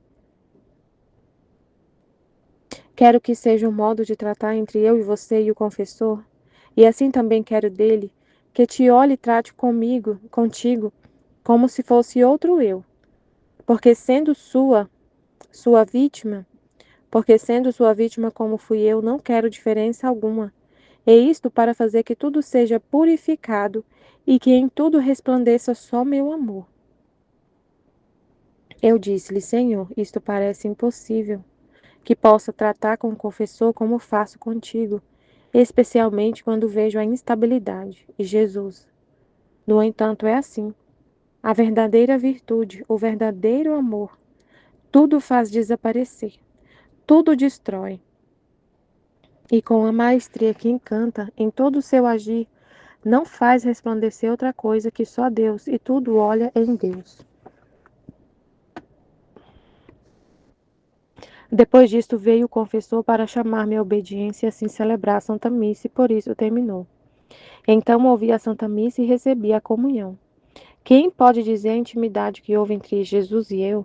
Quero que seja um modo de tratar entre eu e você e o confessor, e assim também quero dele, que te olhe e trate contigo, como se fosse outro eu, porque sendo sua vítima, porque sendo sua vítima como fui eu, não quero diferença alguma. E isto para fazer que tudo seja purificado e que em tudo resplandeça só meu amor. Eu disse-lhe, Senhor, isto parece impossível, que possa tratar com o confessor como faço contigo, especialmente quando vejo a instabilidade. E Jesus, no entanto, é assim. A verdadeira virtude, o verdadeiro amor, tudo faz desaparecer, tudo destrói. E com a maestria que encanta em todo o seu agir, não faz resplandecer outra coisa que só Deus, e tudo olha em Deus. Depois disto veio o confessor para chamar-me à obediência e assim celebrar a Santa Missa, e por isso terminou. Então ouvi a Santa Missa e recebi a comunhão. Quem pode dizer a intimidade que houve entre Jesus e eu?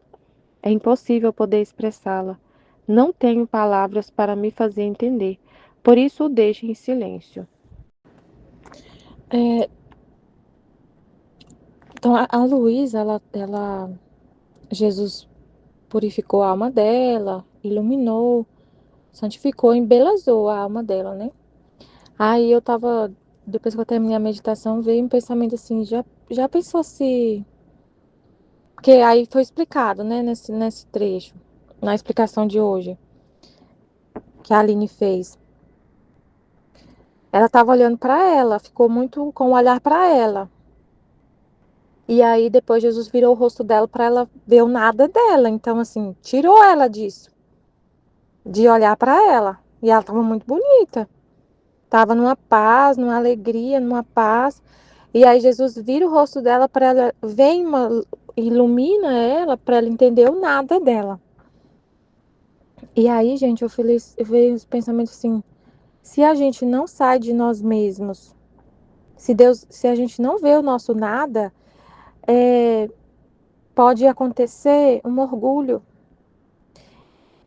É impossível poder expressá-la. Não tenho palavras para me fazer entender. Por isso o deixo em silêncio. É, então a Luísa, Jesus purificou a alma dela, iluminou, santificou, embelezou a alma dela, né? Aí eu tava, depois que eu terminei a meditação, veio um pensamento assim, já pensou se... Porque aí foi explicado, né, nesse trecho, na explicação de hoje, que a Aline fez. Ela tava olhando para ela, ficou muito com o olhar para ela. E aí depois Jesus virou o rosto dela para ela ver o nada dela. Então, assim, tirou ela disso, de olhar para ela. E ela tava muito bonita. Tava numa paz, numa alegria, numa paz. E aí Jesus vira o rosto dela para ela, ilumina ela para ela entender o nada dela. E aí, gente, eu vejo os pensamentos assim, se a gente não sai de nós mesmos, se a gente não vê o nosso nada, pode acontecer um orgulho.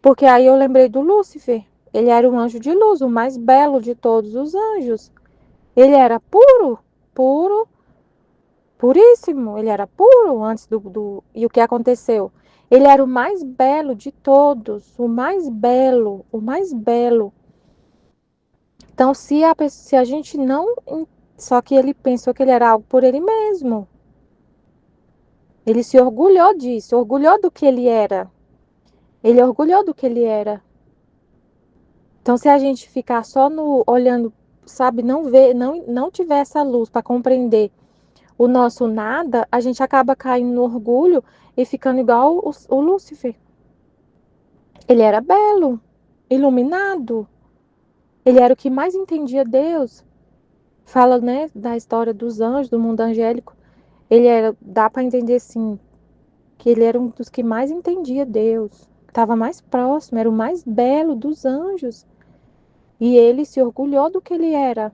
Porque aí eu lembrei do Lúcifer. Ele era um anjo de luz, o mais belo de todos os anjos. Ele era puro, puro, puríssimo. Ele era puro antes do... E o que aconteceu? Ele era o mais belo de todos, o mais belo, o mais belo. Então, se a gente não... Só que ele pensou que ele era algo por ele mesmo. Ele se orgulhou disso, orgulhou do que ele era. Ele orgulhou do que ele era. Então, se a gente ficar só no olhando, sabe, não ver, não tiver essa luz para compreender o nosso nada, a gente acaba caindo no orgulho e ficando igual o Lúcifer. Ele era belo, iluminado. Ele era o que mais entendia Deus. Fala, né, da história dos anjos, do mundo angélico. Ele era, dá para entender assim, que ele era um dos que mais entendia Deus, estava mais próximo, era o mais belo dos anjos. E ele se orgulhou do que ele era.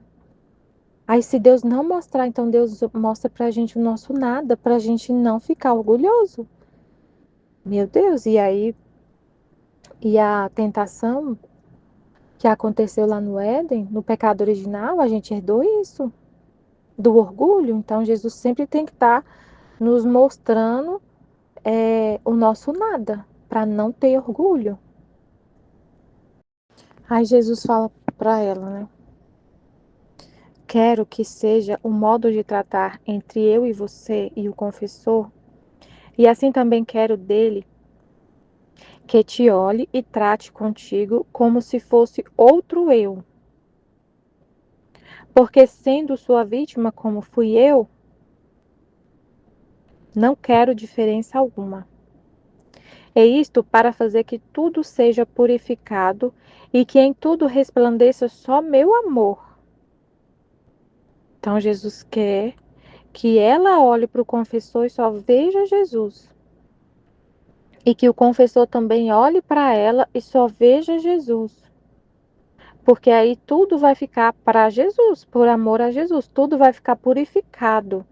Aí, se Deus não mostrar, então Deus mostra pra gente o nosso nada, pra gente não ficar orgulhoso. Meu Deus, e aí, e a tentação que aconteceu lá no Éden, no pecado original, a gente herdou isso, do orgulho. Então, Jesus sempre tem que estar nos mostrando o nosso nada, para não ter orgulho. Aí Jesus fala para ela, né? Quero que seja o modo de tratar entre eu e você e o confessor, e assim também quero dele que te olhe e trate contigo como se fosse outro eu. Porque sendo sua vítima como fui eu, não quero diferença alguma. É isto para fazer que tudo seja purificado e que em tudo resplandeça só meu amor. Então Jesus quer que ela olhe para o confessor e só veja Jesus. e que o confessor também olhe para ela e só veja Jesus. Porque aí tudo vai ficar para Jesus, por amor a Jesus, tudo vai ficar purificado,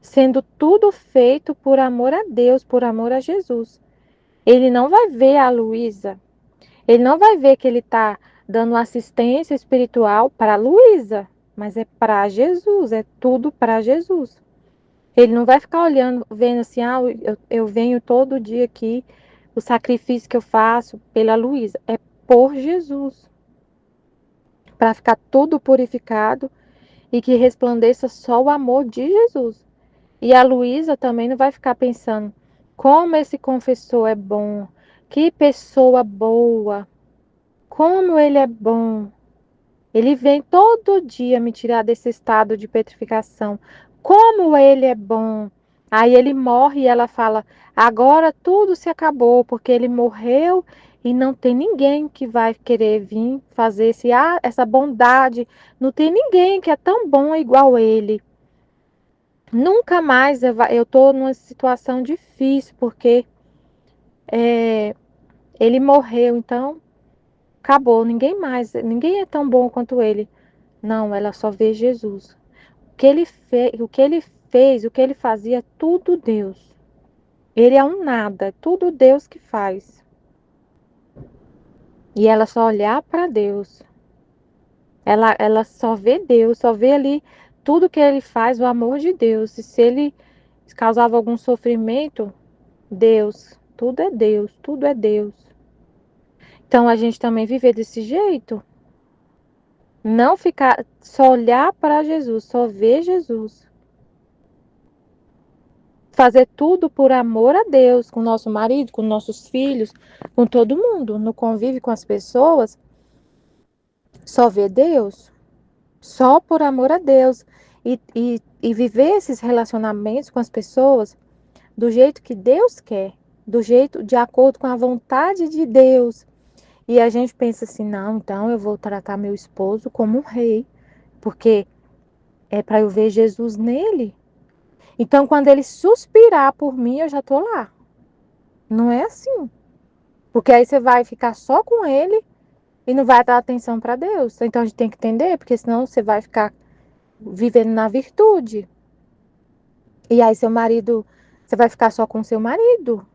sendo tudo feito por amor a Deus, por amor a Jesus. Ele não vai ver a Luísa, ele não vai ver que ele está dando assistência espiritual para a Luísa, mas é para Jesus, é tudo para Jesus. Ele não vai ficar olhando, vendo assim, eu venho todo dia aqui, o sacrifício que eu faço pela Luísa, é por Jesus, para ficar tudo purificado e que resplandeça só o amor de Jesus. E a Luísa também não vai ficar pensando, como esse confessor é bom, que pessoa boa, como ele é bom. Ele vem todo dia me tirar desse estado de petrificação. Como ele é bom. Aí ele morre e ela fala: agora tudo se acabou, porque ele morreu e não tem ninguém que vai querer vir fazer essa bondade. Não tem ninguém que é tão bom igual ele. Nunca mais eu estou numa situação difícil, porque ele morreu, então acabou. Ninguém é tão bom quanto ele. Não, ela só vê Jesus. O que ele fez, o que ele fazia, é tudo Deus. Ele é um nada, é tudo Deus que faz. E ela só olhar para Deus. Ela só vê Deus, só vê ali tudo que ele faz, o amor de Deus. E se ele causava algum sofrimento, Deus, tudo é Deus, tudo é Deus. Então a gente também viver desse jeito, não ficar, só olhar para Jesus, só ver Jesus. Fazer tudo por amor a Deus, com nosso marido, com nossos filhos, com todo mundo, no convívio com as pessoas, só ver Deus, só por amor a Deus. E viver esses relacionamentos com as pessoas do jeito que Deus quer, do jeito de acordo com a vontade de Deus. E a gente pensa assim, não, então eu vou tratar meu esposo como um rei, porque é para eu ver Jesus nele. Então, quando ele suspirar por mim, eu já estou lá. Não é assim. Porque aí você vai ficar só com ele e não vai dar atenção para Deus. Então a gente tem que entender, porque senão você vai ficar vivendo na virtude. E aí seu marido, você vai ficar só com seu marido.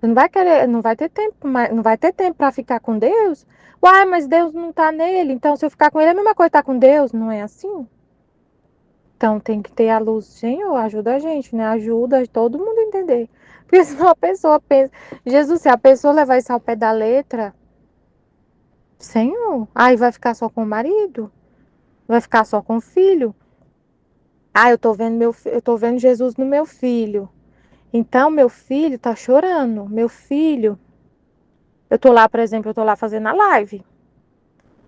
Você não vai querer, não vai ter tempo, não vai ter tempo para ficar com Deus. Uai, mas Deus não tá nele, então se eu ficar com ele é a mesma coisa estar com Deus, não é assim? Então tem que ter a luz, Senhor, ajuda a gente, né? Ajuda todo mundo a entender. Porque senão a pessoa pensa, Jesus, se a pessoa levar isso ao pé da letra, Senhor, aí vai ficar só com o marido? Vai ficar só com o filho? Ah, eu tô vendo Jesus no meu filho. Então meu filho tá chorando. Meu filho, eu tô lá, por exemplo, eu tô lá fazendo a live.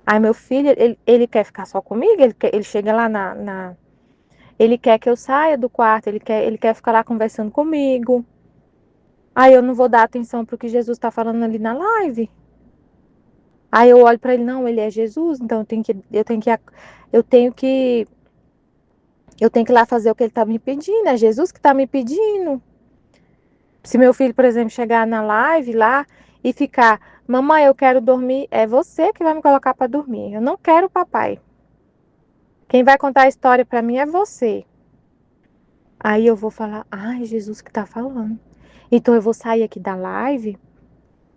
Aí meu filho, ele quer ficar só comigo, ele chega lá ele quer que eu saia do quarto, ele quer ficar lá conversando comigo. Aí eu não vou dar atenção pro que Jesus tá falando ali na live. Aí eu olho para ele, não, ele é Jesus, então eu tenho que eu tenho que ir lá fazer o que ele está me pedindo, é Jesus que está me pedindo. Se meu filho, por exemplo, chegar na live lá e ficar, mamãe, eu quero dormir, é você que vai me colocar para dormir. Eu não quero papai. Quem vai contar a história para mim é você. Aí eu vou falar, ai, Jesus que está falando. Então eu vou sair aqui da live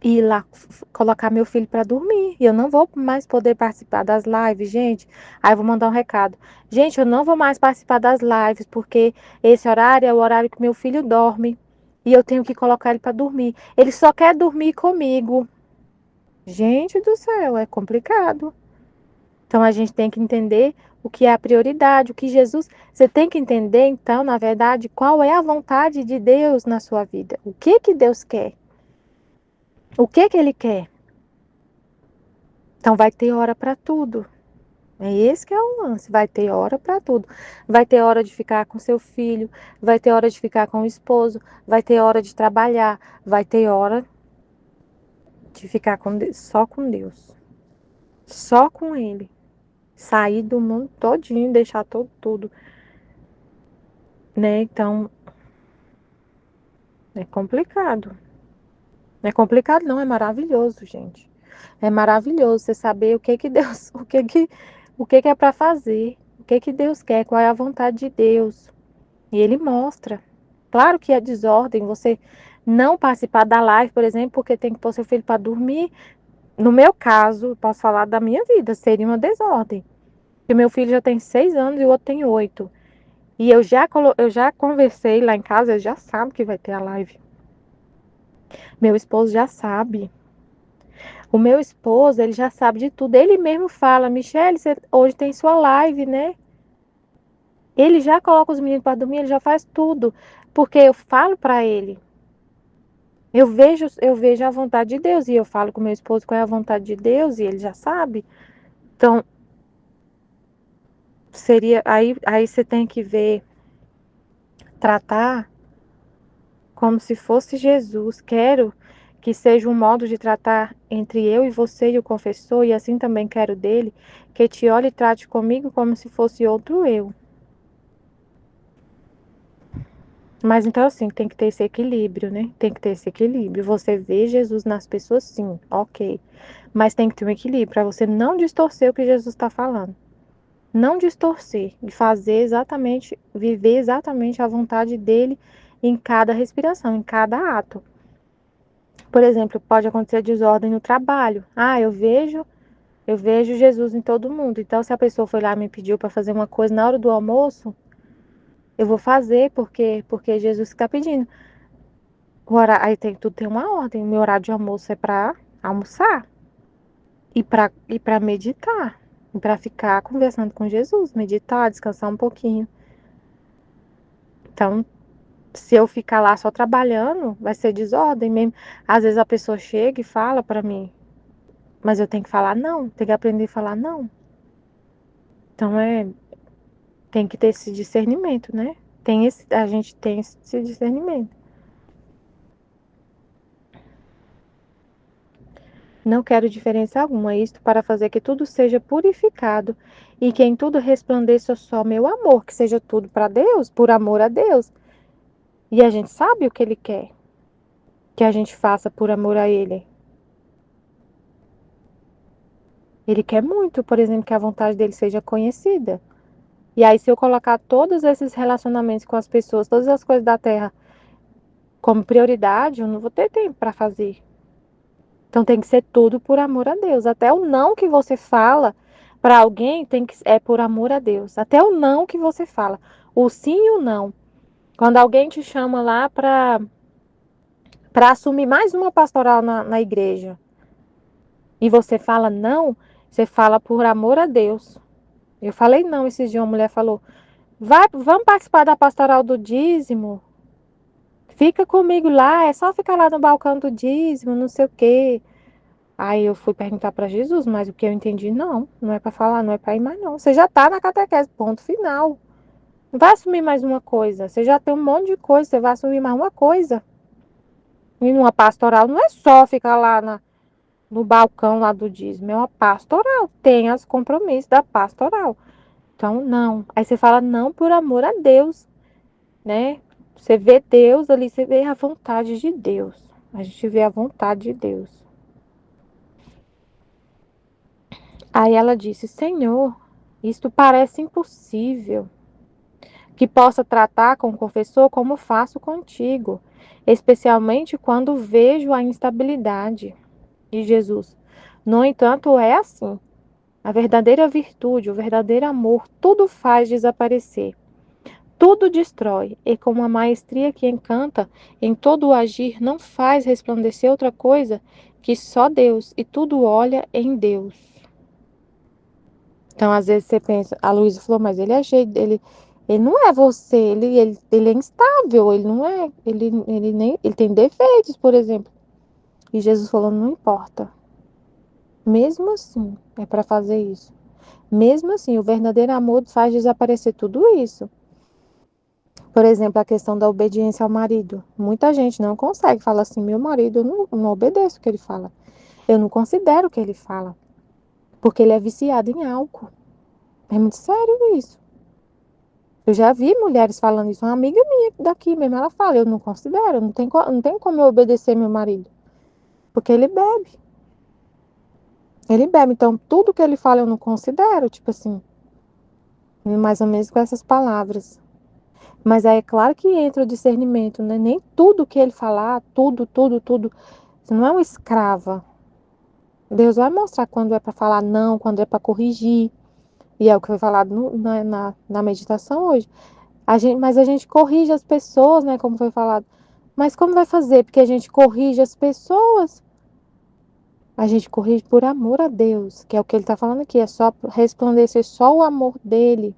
e ir lá colocar meu filho para dormir. E eu não vou mais poder participar das lives, gente. Aí eu vou mandar um recado. Gente, eu não vou mais participar das lives porque esse horário é o horário que meu filho dorme e eu tenho que colocar ele para dormir. Ele só quer dormir comigo. Gente do céu, é complicado. Então a gente tem que entender o que é a prioridade, o que Jesus. Você tem que entender, então, na verdade, qual é a vontade de Deus na sua vida. O que que Deus quer? O que que Ele quer? Então vai ter hora para tudo. É esse que é o lance. Vai ter hora para tudo. Vai ter hora de ficar com seu filho, vai ter hora de ficar com o esposo, vai ter hora de trabalhar, vai ter hora de ficar só com Deus. Só com Ele. Sair do mundo todinho, deixar tudo, né? Então, É complicado. Não é complicado, não, é maravilhoso, gente. É maravilhoso você saber o que que Deus, o que é para fazer, o que que Deus quer, qual é a vontade de Deus. E ele mostra. Claro que é desordem você não participar da live, por exemplo, porque tem que pôr seu filho para dormir. No meu caso, posso falar da minha vida, seria uma desordem. Porque meu filho já tem 6 anos e o outro tem 8. E eu já conversei lá em casa, ele já sabe que vai ter a live. Meu esposo já sabe. O meu esposo, ele já sabe de tudo. Ele mesmo fala, Michele, você hoje tem sua live, né? Ele já coloca os meninos para dormir, ele já faz tudo. Porque eu falo para ele. Eu vejo a vontade de Deus. E eu falo com meu esposo qual é a vontade de Deus, e ele já sabe. Então, seria. Aí você tem que ver, tratar como se fosse Jesus. Quero que seja um modo de tratar entre eu e você e o confessor, e assim também quero dele, que te olhe e trate comigo como se fosse outro eu. Mas então, assim, tem que ter esse equilíbrio, né? Tem que ter esse equilíbrio. Você vê Jesus nas pessoas, sim, ok. Mas tem que ter um equilíbrio para você não distorcer o que Jesus está falando. Não distorcer e fazer exatamente, viver exatamente a vontade dele em cada respiração, em cada ato. Por exemplo, pode acontecer desordem no trabalho. Ah, eu vejo Jesus em todo mundo. Então, se a pessoa foi lá e me pediu para fazer uma coisa na hora do almoço, eu vou fazer porque Jesus está pedindo. Aí tudo tem uma ordem. Meu horário de almoço é para almoçar e para meditar. E para ficar conversando com Jesus, meditar, descansar um pouquinho. Então, se eu ficar lá só trabalhando, vai ser desordem mesmo. Às vezes a pessoa chega e fala para mim, mas eu tenho que falar não, tenho que aprender a falar não. Então tem que ter esse discernimento, né? A gente tem esse discernimento. Não quero diferença alguma, isto para fazer que tudo seja purificado e que em tudo resplandeça só meu amor, que seja tudo para Deus, por amor a Deus. E a gente sabe o que Ele quer, que a gente faça por amor a Ele. Ele quer muito, por exemplo, que a vontade dele seja conhecida. E aí, se eu colocar todos esses relacionamentos com as pessoas, todas as coisas da terra como prioridade, eu não vou ter tempo para fazer. Então tem que ser tudo por amor a Deus. Até o não que você fala para alguém é por amor a Deus. Até o não que você fala. O sim e o não. Quando alguém te chama lá para assumir mais uma pastoral na igreja e você fala não, você fala por amor a Deus. Eu falei não esses dias, uma mulher falou: vamos participar da pastoral do dízimo? Fica comigo lá, é só ficar lá no balcão do dízimo, não sei o quê. Aí eu fui perguntar para Jesus, mas o que eu entendi, não é para falar, não é para ir mais não. Você já tá na catequese, ponto final. Não vai assumir mais uma coisa. Você já tem um monte de coisa, você vai assumir mais uma coisa. E numa pastoral não é só ficar lá no balcão lá do dízimo, é uma pastoral, tem os compromissos da pastoral. Então, não. Aí você fala não por amor a Deus, né? Você vê Deus ali, você vê a vontade de Deus. A gente vê a vontade de Deus. Aí ela disse: Senhor, isto parece impossível que possa tratar com o confessor como faço contigo, especialmente quando vejo a instabilidade de Jesus. No entanto, é assim. A verdadeira virtude, o verdadeiro amor, tudo faz desaparecer, tudo destrói, e com uma maestria que encanta, em todo o agir não faz resplandecer outra coisa que só Deus, e tudo olha em Deus. Então, às vezes você pensa, a Luísa falou, mas ele é cheio, ele não é você, ele é instável, ele não é, ele tem defeitos, por exemplo. E Jesus falou, não importa. Mesmo assim, é para fazer isso. Mesmo assim, o verdadeiro amor faz desaparecer tudo isso. Por exemplo, a questão da obediência ao marido. Muita gente não consegue falar assim, meu marido, eu não obedeço o que ele fala. Eu não considero o que ele fala. Porque ele é viciado em álcool. É muito sério isso. Eu já vi mulheres falando isso. Uma amiga minha daqui mesmo, ela fala, eu não considero, não tem como eu obedecer meu marido. Porque ele bebe. Ele bebe, então tudo que ele fala eu não considero, tipo assim, mais ou menos com essas palavras. Mas aí é claro que entra o discernimento, né? Nem tudo que ele falar, tudo. Você não é uma escrava. Deus vai mostrar quando é para falar não, quando é para corrigir. E é o que foi falado na meditação hoje. Mas a gente corrige as pessoas, né? Como foi falado. Mas como vai fazer? Porque a gente corrige as pessoas. A gente corrige por amor a Deus, que é o que ele está falando aqui. É só resplandecer só o amor dele.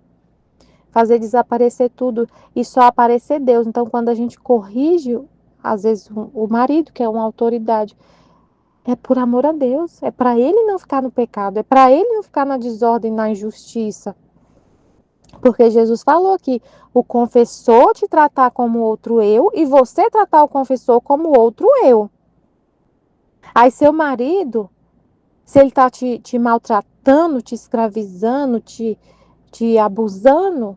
Fazer desaparecer tudo e só aparecer Deus. Então, quando a gente corrige, às vezes, o marido, que é uma autoridade, é por amor a Deus. É para ele não ficar no pecado. É para ele não ficar na desordem, na injustiça. Porque Jesus falou que o confessor te tratar como outro eu e você tratar o confessor como outro eu. Aí seu marido, se ele está te maltratando, te escravizando, te abusando,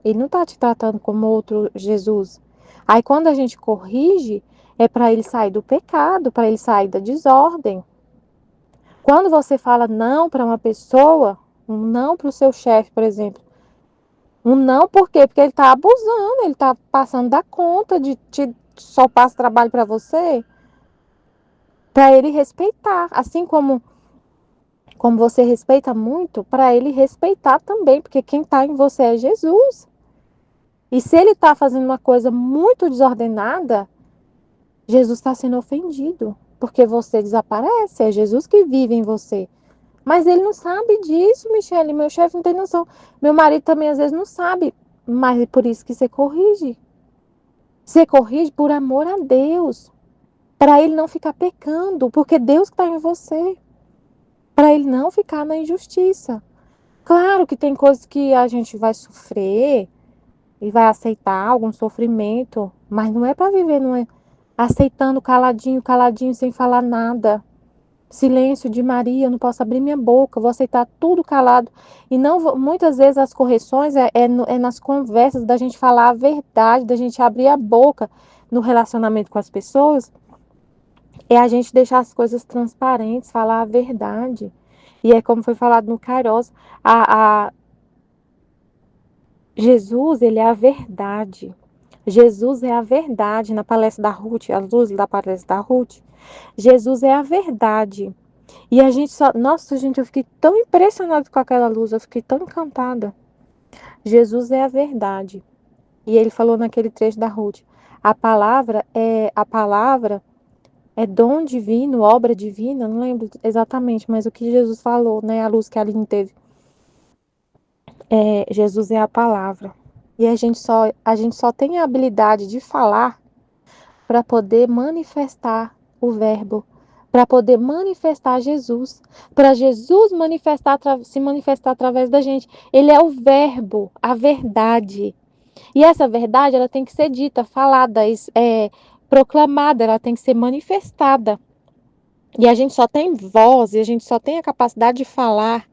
ele não está te tratando como outro Jesus. Aí quando a gente corrige, é para ele sair do pecado, para ele sair da desordem. Quando você fala não para uma pessoa, um não para o seu chefe, por exemplo, um não por quê? Porque ele está abusando, ele está passando da conta de te só passa trabalho para você, para ele respeitar. Assim como você respeita muito, para ele respeitar também, porque quem está em você é Jesus. E se ele está fazendo uma coisa muito desordenada, Jesus está sendo ofendido, porque você desaparece, é Jesus que vive em você. Mas ele não sabe disso, Michele, meu chefe não tem noção. Meu marido também às vezes não sabe, mas é por isso que você corrige. Você corrige por amor a Deus, para ele não ficar pecando, porque Deus está em você, para ele não ficar na injustiça. Claro que tem coisas que a gente vai sofrer e vai aceitar algum sofrimento, mas não é para viver, não é aceitando caladinho, sem falar nada. Silêncio de Maria, eu não posso abrir minha boca, vou aceitar tudo calado. E não muitas vezes as correções é nas conversas da gente falar a verdade, da gente abrir a boca no relacionamento com as pessoas, é a gente deixar as coisas transparentes, falar a verdade. E é como foi falado no Kairos, a Jesus, ele é a verdade. Jesus é a verdade. Na palestra da Ruth, a luz da palestra da Ruth, Jesus é a verdade. E a gente só. Nossa, gente, eu fiquei tão impressionada com aquela luz, eu fiquei tão encantada. Jesus é a verdade. E ele falou naquele trecho da Ruth: a palavra é dom divino, obra divina, não lembro exatamente, mas o que Jesus falou, né? A luz que a Aline teve. Jesus é a palavra. E a gente só tem a habilidade de falar para poder manifestar o verbo, para poder manifestar Jesus, para Jesus se manifestar através da gente. Ele é o verbo, a verdade. E essa verdade, ela tem que ser dita, falada, proclamada, ela tem que ser manifestada. E a gente só tem voz, e a gente só tem a capacidade de falar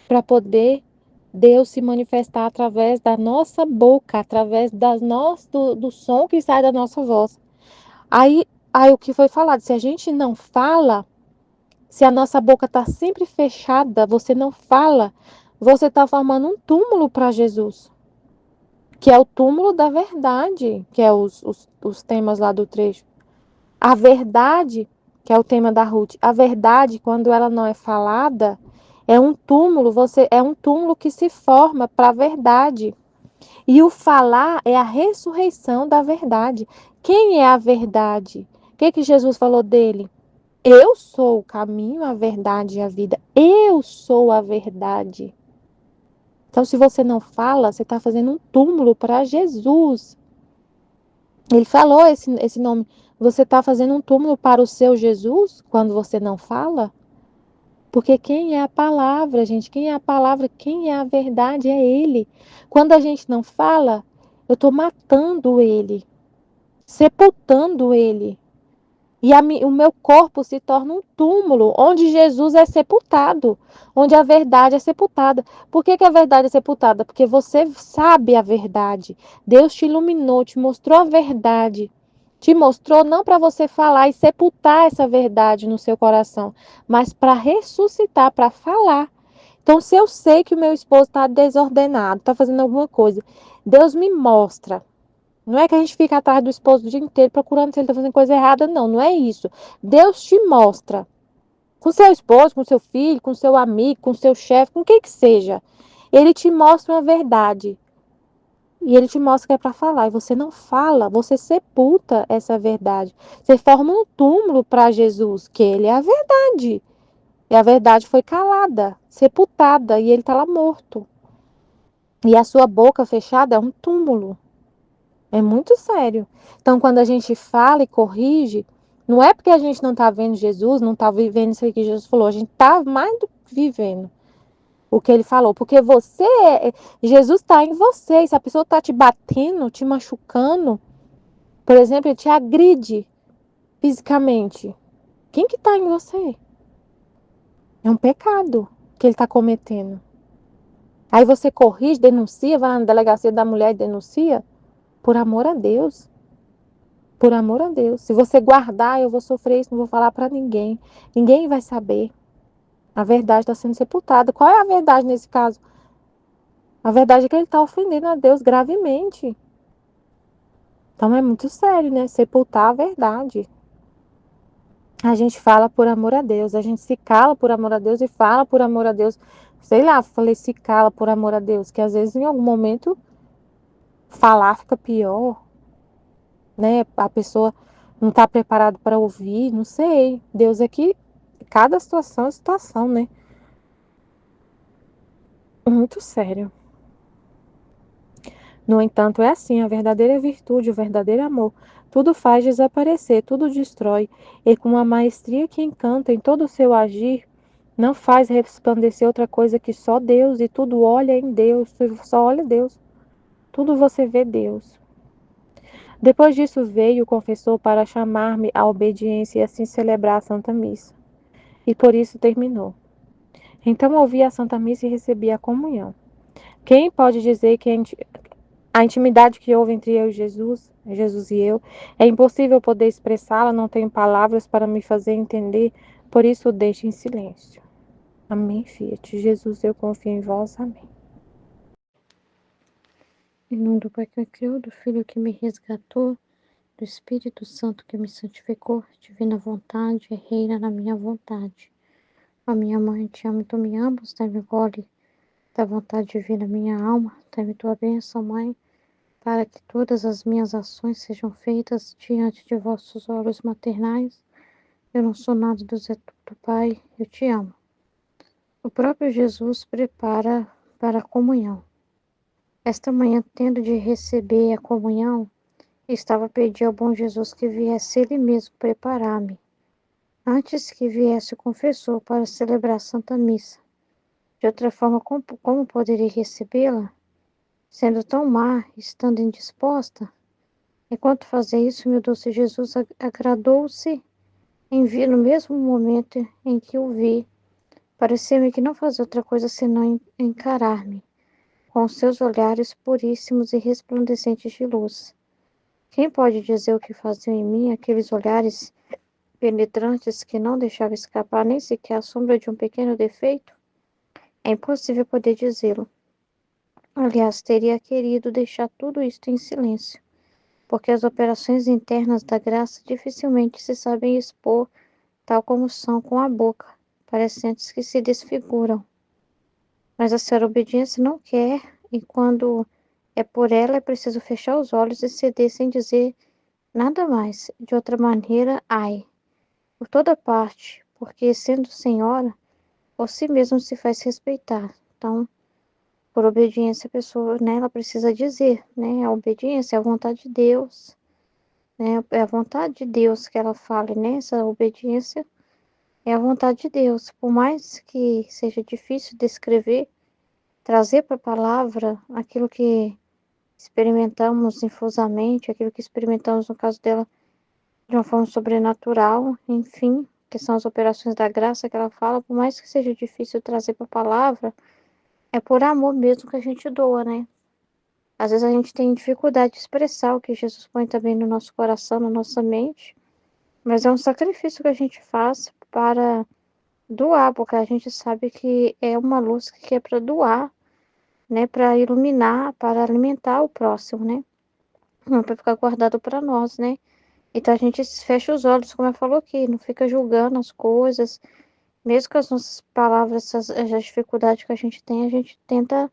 para poder Deus se manifestar através da nossa boca, através do som que sai da nossa voz. Aí o que foi falado, se a gente não fala, se a nossa boca está sempre fechada, você não fala, você está formando um túmulo para Jesus, que é o túmulo da verdade, que é os temas lá do trecho. A verdade, que é o tema da Ruth, a verdade, quando ela não é falada, é um túmulo, é um túmulo que se forma para a verdade. E o falar é a ressurreição da verdade. Quem é a verdade? O que Jesus falou dele? Eu sou o caminho, a verdade e a vida. Eu sou a verdade. Então, se você não fala, você está fazendo um túmulo para Jesus. Ele falou esse nome. Você está fazendo um túmulo para o seu Jesus quando você não fala? Porque quem é a palavra, gente? Quem é a palavra? Quem é a verdade? É Ele. Quando a gente não fala, eu estou matando Ele, sepultando Ele. E o meu corpo se torna um túmulo onde Jesus é sepultado, onde a verdade é sepultada. Por que a verdade é sepultada? Porque você sabe a verdade. Deus te iluminou, te mostrou a verdade. Te mostrou não para você falar e sepultar essa verdade no seu coração, mas para ressuscitar, para falar. Então, se eu sei que o meu esposo está desordenado, está fazendo alguma coisa, Deus me mostra. Não é que a gente fica atrás do esposo o dia inteiro procurando se ele está fazendo coisa errada, não. Não é isso. Deus te mostra. Com seu esposo, com seu filho, com seu amigo, com seu chefe, com quem que seja. Ele te mostra uma verdade. E ele te mostra que é para falar. E você não fala, você sepulta essa verdade. Você forma um túmulo para Jesus, que ele é a verdade. E a verdade foi calada, sepultada, e ele está lá morto. E a sua boca fechada é um túmulo. É muito sério. Então, quando a gente fala e corrige, não é porque a gente não está vendo Jesus, não está vivendo isso que Jesus falou, a gente está mais do que vivendo o que ele falou, porque Jesus está em você. E se a pessoa está te batendo, te machucando, por exemplo, ele te agride fisicamente, quem que está em você? É um pecado que ele está cometendo. Aí você corrige, denuncia, vai na delegacia da mulher e denuncia, por amor a Deus. Por amor a Deus. Se você guardar, eu vou sofrer isso, não vou falar para ninguém. Ninguém vai saber. A verdade está sendo sepultada. Qual é a verdade nesse caso? A verdade é que ele está ofendendo a Deus gravemente. Então é muito sério, né? Sepultar a verdade. A gente fala por amor a Deus. A gente se cala por amor a Deus e fala por amor a Deus. Sei lá, falei se cala por amor a Deus. Que às vezes em algum momento falar fica pior, né? A pessoa não está preparada para ouvir. Não sei. Deus aqui, cada situação é situação, né? Muito sério. No entanto, é assim, a verdadeira virtude, o verdadeiro amor, tudo faz desaparecer, tudo destrói, e com uma maestria que encanta em todo o seu agir, não faz resplandecer outra coisa que só Deus, e tudo olha em Deus, só olha Deus, tudo você vê Deus. Depois disso veio o confessor para chamar-me à obediência e assim celebrar a Santa Missa. E por isso terminou. Então ouvi a Santa Missa e recebi a comunhão. Quem pode dizer que a intimidade que houve entre eu e Jesus e eu, é impossível poder expressá-la, não tenho palavras para me fazer entender, por isso o deixo em silêncio. Amém, Fiat. Jesus, eu confio em vós. Amém. Em nome do Pai que me criou, do Filho que me resgatou, do Espírito Santo que me santificou, divina vontade, reina na minha vontade. A minha mãe, te amo e tu me amas, dai-me gole da vontade divina minha alma, dai-me tua bênção, Mãe, para que todas as minhas ações sejam feitas diante de vossos olhos maternais. Eu não sou nada do Zé do Pai, eu te amo. O próprio Jesus prepara para a comunhão. Esta manhã, tendo de receber a comunhão, estava a pedir ao bom Jesus que viesse ele mesmo preparar-me, antes que viesse o confessor para celebrar a Santa Missa. De outra forma, como poderia recebê-la, sendo tão má, estando indisposta? Enquanto fazia isso, meu doce Jesus agradou-se em vir no mesmo momento em que o vi. Pareceu-me que não fazia outra coisa senão encarar-me, com os seus olhares puríssimos e resplandecentes de luz. Quem pode dizer o que faziam em mim aqueles olhares penetrantes que não deixavam escapar nem sequer a sombra de um pequeno defeito? É impossível poder dizê-lo. Aliás, teria querido deixar tudo isto em silêncio, porque as operações internas da graça dificilmente se sabem expor, tal como são com a boca, parecentes que se desfiguram. Mas a senhora obediência não quer, e quando é por ela é preciso fechar os olhos e ceder sem dizer nada mais. De outra maneira, ai, por toda parte, porque sendo senhora, por si mesma se faz respeitar. Então, por obediência, a pessoa, né, ela precisa dizer, né, a obediência é a vontade de Deus, né, é a vontade de Deus que ela fale, né, essa obediência é a vontade de Deus. Por mais que seja difícil descrever, trazer para a palavra aquilo que experimentamos infusamente, aquilo que experimentamos no caso dela de uma forma sobrenatural, enfim, que são as operações da graça que ela fala, por mais que seja difícil trazer para a palavra, é por amor mesmo que a gente doa, né? Às vezes a gente tem dificuldade de expressar o que Jesus põe também no nosso coração, na nossa mente, mas é um sacrifício que a gente faz para doar, porque a gente sabe que é uma luz que é para doar, né? Para iluminar, para alimentar o próximo, né? Não para ficar guardado para nós, né? Então a gente fecha os olhos, como eu falou aqui, não fica julgando as coisas, mesmo com as nossas palavras, as dificuldades que a gente tem, a gente tenta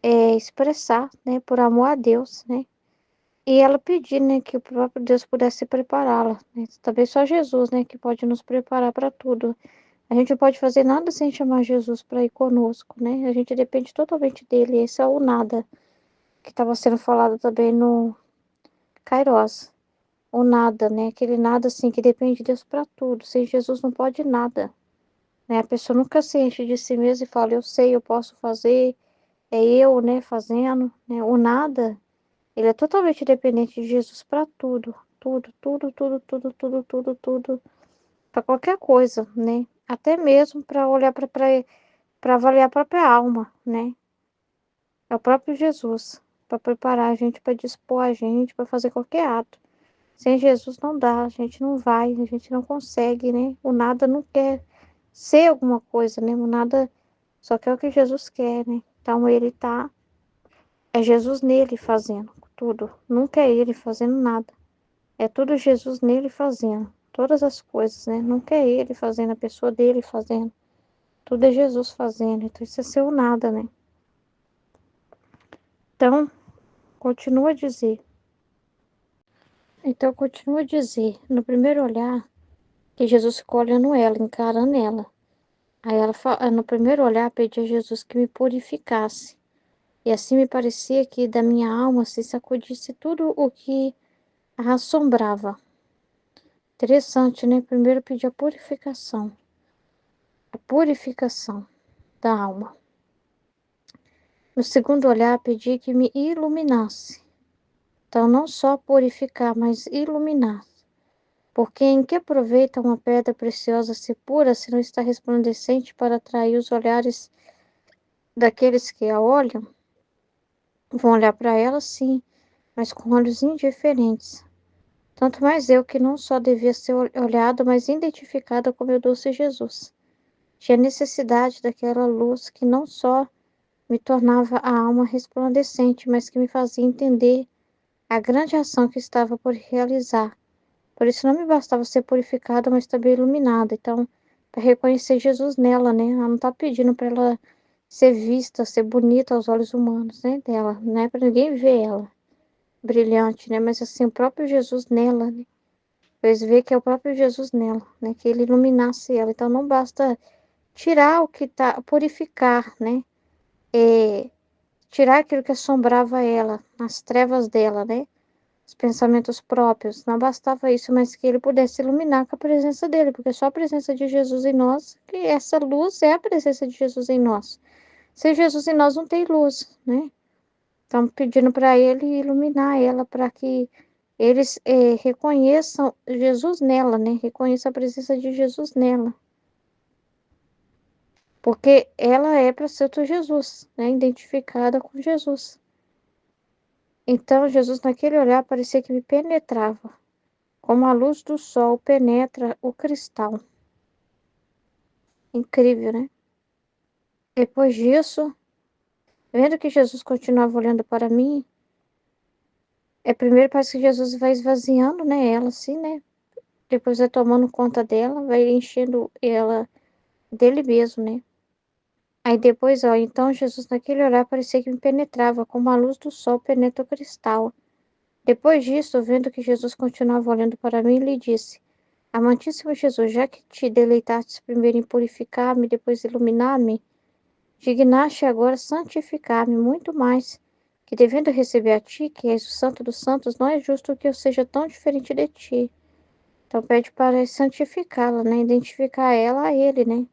expressar, né, por amor a Deus, né? E ela pedir, né, que o próprio Deus pudesse prepará-la, né? Talvez só Jesus, né, que pode nos preparar para tudo. A gente não pode fazer nada sem chamar Jesus para ir conosco, né? A gente depende totalmente dele. Esse é o nada que estava sendo falado também no Kairos. O nada, né? Aquele nada assim que depende de Deus para tudo. Sem Jesus não pode nada, né? A pessoa nunca se enche de si mesma e fala, eu sei, eu posso fazer, é eu, né, fazendo, né? O nada, ele é totalmente dependente de Jesus para tudo, tudo, tudo, tudo, tudo, tudo, tudo, tudo, para qualquer coisa, né? Até mesmo para olhar para avaliar a própria alma, né? É o próprio Jesus para preparar a gente, para dispor a gente, para fazer qualquer ato. Sem Jesus não dá, a gente não vai, a gente não consegue, né? O nada não quer ser alguma coisa, né? O nada só quer o que Jesus quer, né? Então ele tá, é Jesus nele fazendo tudo, nunca é ele fazendo nada. É tudo Jesus nele fazendo, todas as coisas, né? Nunca é ele fazendo, a pessoa dele fazendo. Tudo é Jesus fazendo, então isso é ser o nada, né? Então, continua a dizer. Então, continua a dizer, no primeiro olhar, que Jesus ficou olhando ela, encarando ela. Aí ela, no primeiro olhar, pedi a Jesus que me purificasse. E assim me parecia que da minha alma se sacudisse tudo o que a assombrava. Interessante, né? Primeiro pedi a purificação da alma. No segundo olhar, pedi que me iluminasse. Então, não só purificar, mas iluminar. Porque em que aproveita uma pedra preciosa ser pura se não está resplandecente para atrair os olhares daqueles que a olham? Vão olhar para ela, sim, mas com olhos indiferentes. Tanto mais eu que não só devia ser olhado, mas identificada como o doce Jesus. Tinha necessidade daquela luz que não só me tornava a alma resplandecente, mas que me fazia entender a grande ação que estava por realizar. Por isso não me bastava ser purificada, mas também iluminada. Então, para reconhecer Jesus nela, né? Ela não está pedindo para ela ser vista, ser bonita aos olhos humanos, né? Dela, não é para ninguém ver ela brilhante, né? Mas assim, o próprio Jesus nela, né? Pois ver que é o próprio Jesus nela, né? Que ele iluminasse ela. Então não basta tirar o que tá, purificar, né? É, tirar aquilo que assombrava ela, as trevas dela, né? Os pensamentos próprios. Não bastava isso, mas que ele pudesse iluminar com a presença dele, porque só a presença de Jesus em nós, que essa luz é a presença de Jesus em nós. Sem Jesus em nós não tem luz, né? Estamos pedindo para ele iluminar ela, para que eles reconheçam Jesus nela, né? Reconheçam a presença de Jesus nela. Porque ela é para ser o Jesus, né? Identificada com Jesus. Então, Jesus, naquele olhar, parecia que me penetrava, como a luz do sol penetra o cristal. Incrível, né? Depois disso, vendo que Jesus continuava olhando para mim, primeiro parece que Jesus vai esvaziando, né? Ela assim, né? Depois vai tomando conta dela, vai enchendo ela dele mesmo, né? Aí depois, ó, então Jesus naquele olhar parecia que me penetrava, como a luz do sol penetra o cristal. Depois disso, vendo que Jesus continuava olhando para mim, lhe disse: Amantíssimo Jesus, já que te deleitaste primeiro em purificar-me, depois iluminar-me, dignaste agora santificar-me muito mais, que devendo receber a ti, que és o Santo dos Santos, não é justo que eu seja tão diferente de ti. Então pede para santificá-la, né? Identificar ela a ele, né?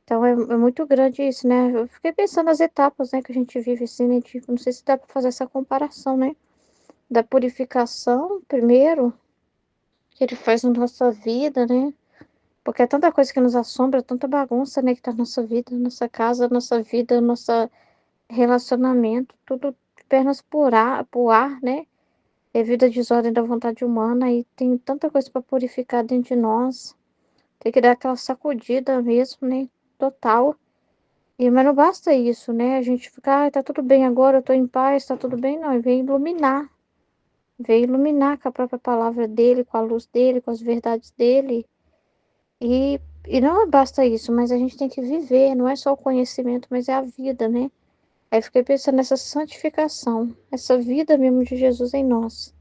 Então é muito grande isso, né? Eu fiquei pensando nas etapas, né, que a gente vive assim, né? Tipo, não sei se dá para fazer essa comparação, né? Da purificação primeiro, que Ele faz na nossa vida, né? Porque é tanta coisa que nos assombra, tanta bagunça, né, que tá na nossa vida, na nossa casa, na nossa vida, no nosso relacionamento, tudo pernas por ar, né? Devido à desordem da vontade humana e tem tanta coisa para purificar dentro de nós. Tem que dar aquela sacudida mesmo, né? Total. Mas não basta isso, né? A gente ficar, tá tudo bem agora, eu tô em paz, tá tudo bem, não. E vem iluminar. Vem iluminar com a própria palavra dele, com a luz dele, com as verdades dele. E não basta isso, mas a gente tem que viver, não é só o conhecimento, mas é a vida, né? Aí fiquei pensando nessa santificação, essa vida mesmo de Jesus em nós.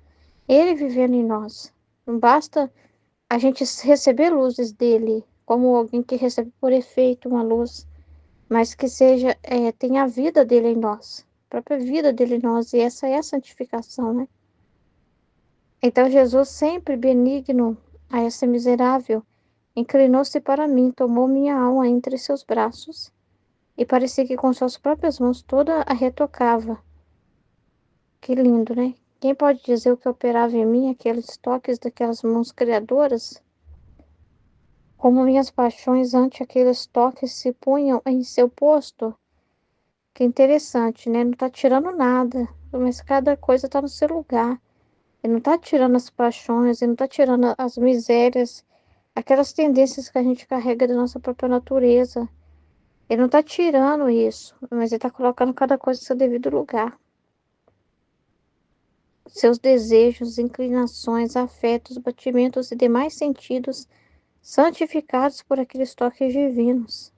Ele vivendo em nós. Não basta a gente receber luzes dele, como alguém que recebe por efeito uma luz, mas que seja, tenha a vida dele em nós, a própria vida dele em nós, e essa é a santificação, né? Então Jesus, sempre benigno a essa miserável, inclinou-se para mim, tomou minha alma entre seus braços, e parecia que com suas próprias mãos toda a retocava. Que lindo, né? Quem pode dizer o que operava em mim, aqueles toques daquelas mãos criadoras? Como minhas paixões ante aqueles toques se punham em seu posto? Que interessante, né? Não tá tirando nada, mas cada coisa tá no seu lugar. Ele não tá tirando as paixões, ele não tá tirando as misérias, aquelas tendências que a gente carrega da nossa própria natureza. Ele não tá tirando isso, mas ele tá colocando cada coisa no seu devido lugar. Seus desejos, inclinações, afetos, batimentos e demais sentidos santificados por aqueles toques divinos.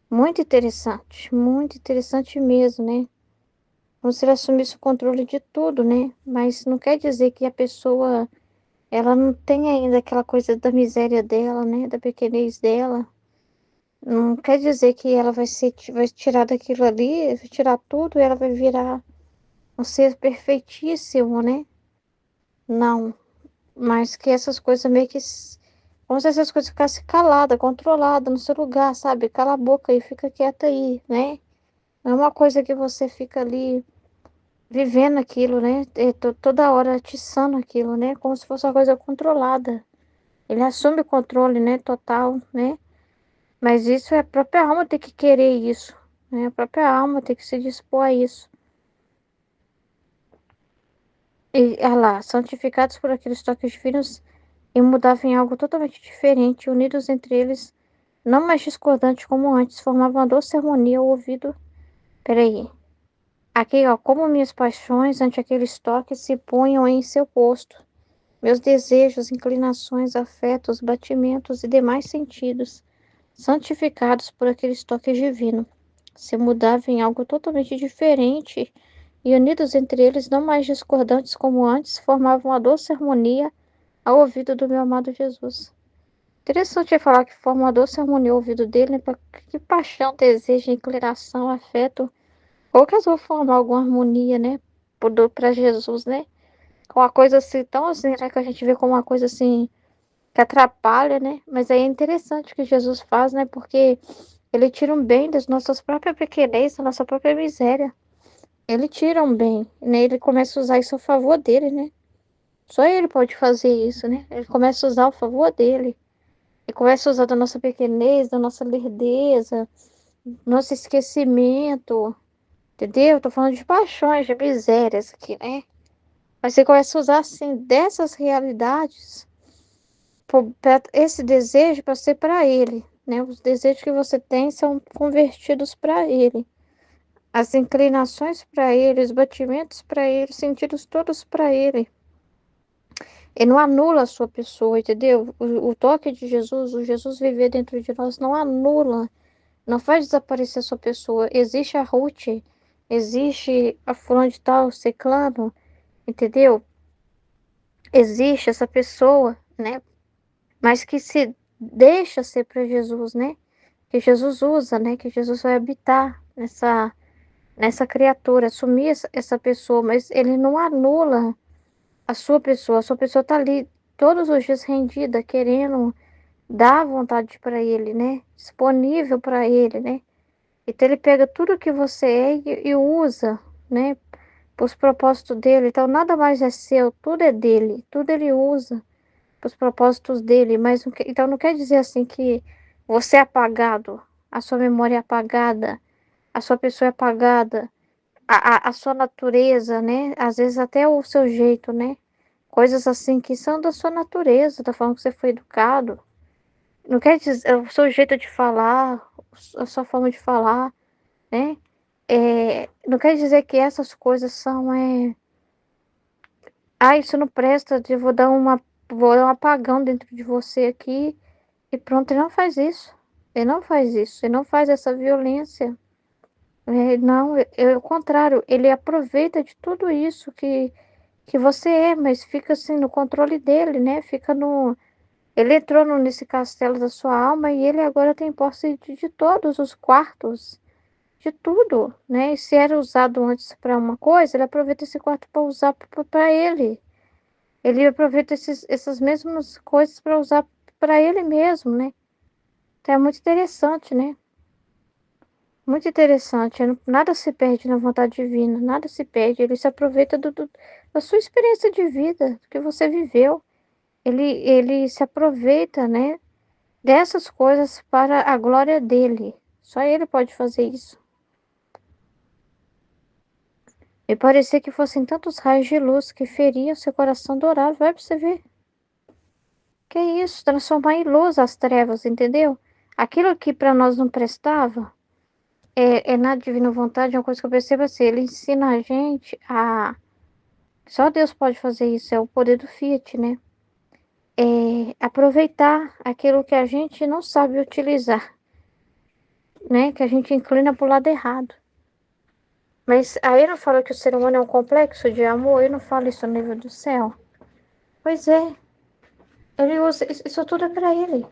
Muito interessante mesmo, né? Como se ele assumisse o controle de tudo, né? Mas não quer dizer que a pessoa, ela não tem ainda aquela coisa da miséria dela, né? Da pequenez dela. Não quer dizer que ela vai tirar daquilo ali, vai tirar tudo e ela vai virar um ser perfeitíssimo, né? Não. Mas que essas coisas meio que. Como se essas coisas ficassem caladas, controladas no seu lugar, sabe? Cala a boca e fica quieta aí, né? Não é uma coisa que você fica ali vivendo aquilo, né? Toda hora atiçando aquilo, né? Como se fosse uma coisa controlada. Ele assume o controle, né? Total, né? Mas isso é a própria alma ter que querer isso, né? A própria alma ter que se dispor a isso. E, olha lá, santificados por aqueles toques divinos e mudavam em algo totalmente diferente, unidos entre eles, não mais discordantes como antes, formavam uma doce harmonia ao ouvido. Peraí. Aqui, ó, como minhas paixões ante aqueles toques se punham em seu posto. Meus desejos, inclinações, afetos, batimentos e demais sentidos, santificados por aqueles toques divinos, se mudavam em algo totalmente diferente e unidos entre eles, não mais discordantes como antes, formavam uma doce harmonia ao ouvido do meu amado Jesus. Interessante é falar que forma uma doce harmonia ao ouvido dele, né? Que paixão, desejo, inclinação, afeto, poucas vão formar alguma harmonia, né? Para Jesus, né? Com uma coisa assim, tão assim, né? Que a gente vê como uma coisa assim, que atrapalha, né? Mas aí é interessante o que Jesus faz, né? Porque ele tira um bem das nossas próprias pequenez, da nossa própria miséria. Ele tira um bem, né? Ele começa a usar isso a favor dele, né? Só ele pode fazer isso, né? Ele começa a usar a favor dele. Ele começa a usar da nossa pequenez, da nossa lerdeza, nosso esquecimento, entendeu? Tô falando de paixões, de misérias aqui, né? Mas você começa a usar, assim, dessas realidades, pra esse desejo para ser para ele, né? Os desejos que você tem são convertidos para ele. As inclinações para ele, os batimentos para ele, os sentidos todos para ele. Ele não anula a sua pessoa, entendeu? O toque de Jesus, o Jesus viver dentro de nós, não anula, não faz desaparecer a sua pessoa. Existe a Ruth, existe a fulano de tal, ciclano, entendeu? Existe essa pessoa, né? Mas que se deixa ser para Jesus, né? Que Jesus usa, né? Que Jesus vai habitar nessa criatura, assumir essa pessoa, mas ele não anula a sua pessoa tá ali todos os dias rendida, querendo dar vontade para ele, né? Disponível para ele, né? Então ele pega tudo que você é e usa, né? Para os propósitos dele. Então nada mais é seu, tudo é dele, tudo ele usa. para os propósitos dele, mas então não quer dizer assim que você é apagado, a sua memória é apagada, a sua pessoa é apagada, a sua natureza, né? Às vezes até o seu jeito, né? Coisas assim que são da sua natureza, da forma que você foi educado. Não quer dizer o seu jeito de falar, a sua forma de falar, né? Não quer dizer que essas coisas são, isso não presta, vou dar um apagão dentro de você aqui e pronto, ele não faz isso. Ele não faz isso, ele não faz essa violência. Não, ao contrário, ele aproveita de tudo isso que você é, mas fica assim no controle dele, né? Fica no. Ele entrou nesse castelo da sua alma e ele agora tem posse de todos os quartos, de tudo, né? E se era usado antes para uma coisa, ele aproveita esse quarto para usar para ele. Ele aproveita essas mesmas coisas para usar para ele mesmo, né? Então é muito interessante, né? Muito interessante. Nada se perde na vontade divina, nada se perde. Ele se aproveita da sua experiência de vida, do que você viveu. Ele se aproveita, né, dessas coisas para a glória dele. Só ele pode fazer isso. E parecia que fossem tantos raios de luz que feriam seu coração dourado. Vai pra você ver. Que é isso? Transformar em luz as trevas, entendeu? Aquilo que para nós não prestava, na divina vontade, é uma coisa que eu percebo assim, ele ensina a gente a. Só Deus pode fazer isso, é o poder do Fiat, né? Aproveitar aquilo que a gente não sabe utilizar, né? Que a gente inclina para o lado errado. Mas aí não fala que o ser humano é um complexo de amor, eu não falo isso no nível do céu. Pois é, ele usa isso tudo é para ele.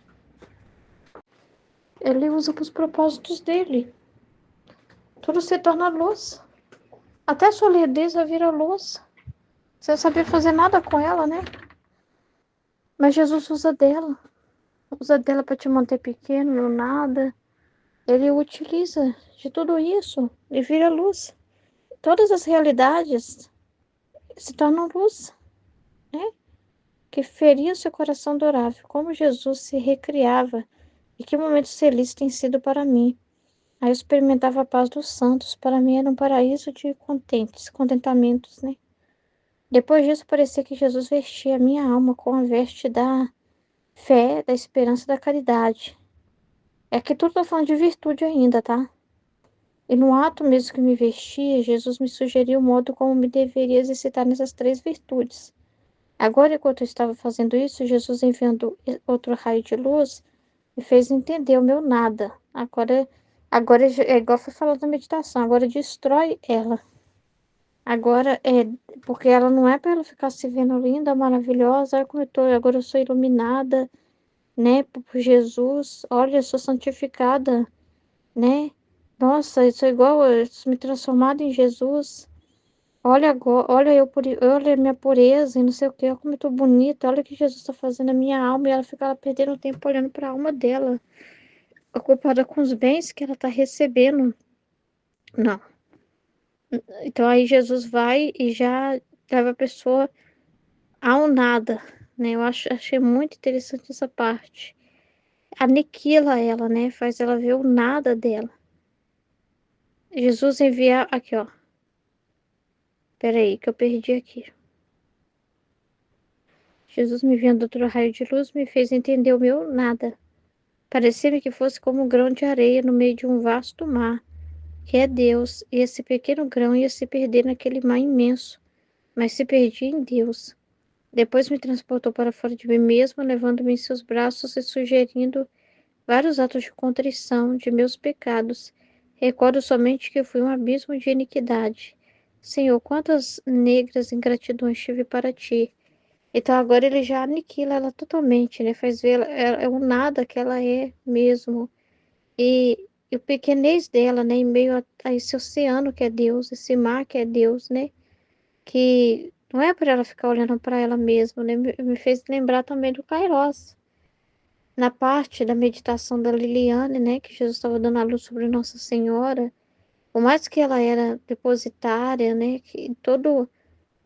Ele usa para os propósitos dele. Tudo se torna luz. Até a sua lerdeza vira luz. Você não sabia fazer nada com ela, né? Mas Jesus usa dela. Usa dela para te manter pequeno, no nada. Ele utiliza de tudo isso e vira luz. Todas as realidades se tornam luz, né? Que feria seu coração adorável. Como Jesus se recriava e que momentos felizes têm sido para mim. Aí eu experimentava a paz dos santos. Para mim era um paraíso de contentamentos, né? Depois disso, parecia que Jesus vestia a minha alma com a veste da fé, da esperança e da caridade. É que tudo tô falando de virtude ainda, tá? E no ato mesmo que me vestia, Jesus me sugeriu o modo como me deveria exercitar nessas três virtudes. Agora, enquanto eu estava fazendo isso, Jesus, enviando outro raio de luz, me fez entender o meu nada. Agora é igual foi falando na meditação, agora destrói ela. Agora porque ela não é para ela ficar se vendo linda, maravilhosa, olha como agora eu sou iluminada, né, por Jesus. Olha, eu sou santificada, né? Nossa, eu sou igual, eu sou me transformada em Jesus. Olha agora, olha a minha pureza e não sei o que, olha como eu tô bonita, olha o que Jesus está fazendo na minha alma, e ela fica lá perdendo tempo olhando para a alma dela, ocupada com os bens que ela está recebendo. Não. Então aí Jesus vai e já leva a pessoa ao nada, né? Achei muito interessante essa parte. Aniquila ela, né? Faz ela ver o nada dela. Jesus envia aqui, ó. Peraí, que eu perdi aqui. Jesus me enviando outro raio de luz me fez entender o meu nada. Parecia-me que fosse como um grão de areia no meio de um vasto mar, que é Deus, e esse pequeno grão ia se perder naquele mar imenso, mas se perdia em Deus. Depois me transportou para fora de mim mesmo, levando-me em seus braços e sugerindo vários atos de contrição de meus pecados. Recordo somente que fui um abismo de iniquidade. Senhor, quantas negras ingratidões tive para ti. Então agora ele já aniquila ela totalmente, né? Faz ver ela é o nada que ela é mesmo. E o pequenez dela, né? Em meio a esse oceano que é Deus, esse mar que é Deus, né? Que não é para ela ficar olhando para ela mesma, né? Me fez lembrar também do Kairos. Na parte da meditação da Liliane, né? Que Jesus estava dando a luz sobre Nossa Senhora. Por mais que ela era depositária, né? Que todo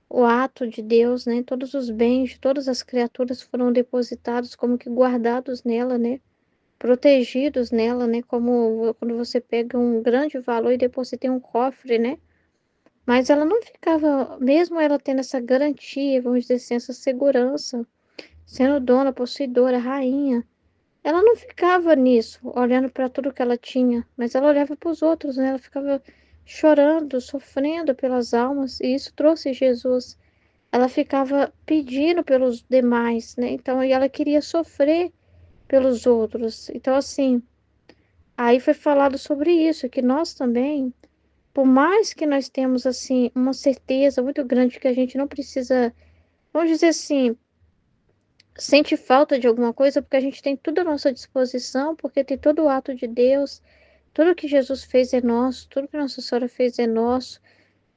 o ato de Deus, né? Todos os bens de todas as criaturas foram depositados como que guardados nela, né? Protegidos nela, né? Como quando você pega um grande valor e deposita em um cofre, né? Mas ela não ficava, mesmo ela tendo essa garantia, vamos dizer assim, essa segurança, sendo dona, possuidora, rainha, ela não ficava nisso, olhando para tudo que ela tinha, mas ela olhava para os outros, né? Ela ficava chorando, sofrendo pelas almas, e isso trouxe Jesus. Ela ficava pedindo pelos demais, né? Então, e ela queria sofrer pelos outros. Então, assim, aí foi falado sobre isso, que nós também, por mais que nós temos, assim, uma certeza muito grande que a gente não precisa, vamos dizer assim, sente falta de alguma coisa, porque a gente tem tudo à nossa disposição, porque tem todo o ato de Deus, tudo que Jesus fez é nosso, tudo que Nossa Senhora fez é nosso,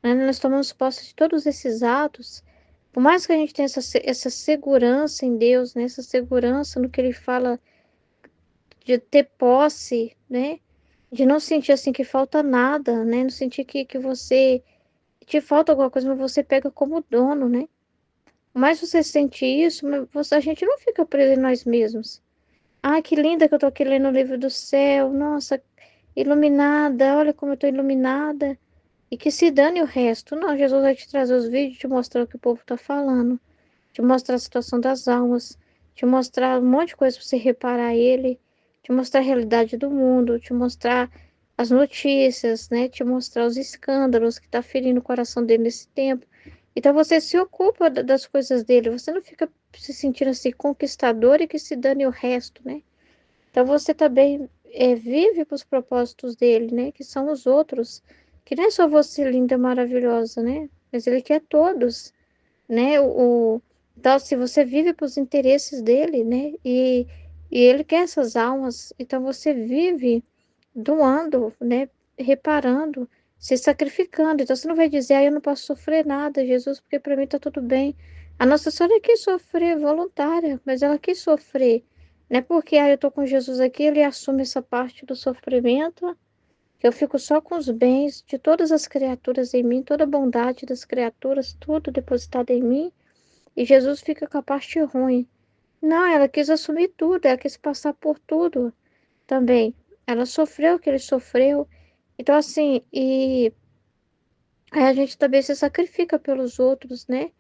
né? Nós tomamos posse de todos esses atos. Por mais que a gente tenha essa segurança em Deus, né? Essa segurança no que Ele fala, de ter posse, né? De não sentir assim que falta nada, né? Não sentir que você te falta alguma coisa, mas você pega como dono, né? Mas você sente isso, mas a gente não fica preso em nós mesmos. Ah, que linda que eu tô aqui lendo o livro do céu. Nossa, iluminada. Olha como eu tô iluminada. E que se dane o resto. Não, Jesus vai te trazer os vídeos, te mostrar o que o povo tá falando, te mostrar a situação das almas, te mostrar um monte de coisa para você reparar ele, te mostrar a realidade do mundo, te mostrar as notícias, né? Te mostrar os escândalos que tá ferindo o coração dele nesse tempo. Então você se ocupa das coisas dele, você não fica se sentindo assim conquistador e que se dane o resto, né? Então você também vive para os propósitos dele, né? Que são os outros, que não é só você linda, maravilhosa, né? Mas ele quer todos, né? Então, se você vive para os interesses dele, né? E ele quer essas almas, então você vive doando, né? Reparando, se sacrificando. Então você não vai dizer, ah, eu não posso sofrer nada, Jesus, porque para mim está tudo bem. A Nossa Senhora quis sofrer, voluntária, mas ela quis sofrer. Não é porque, ah, eu tô com Jesus aqui, ele assume essa parte do sofrimento, que eu fico só com os bens de todas as criaturas em mim, toda a bondade das criaturas, tudo depositado em mim, e Jesus fica com a parte ruim. Não, ela quis assumir tudo, ela quis passar por tudo também. Ela sofreu o que ele sofreu. Então, assim, e aí a gente também se sacrifica pelos outros, né?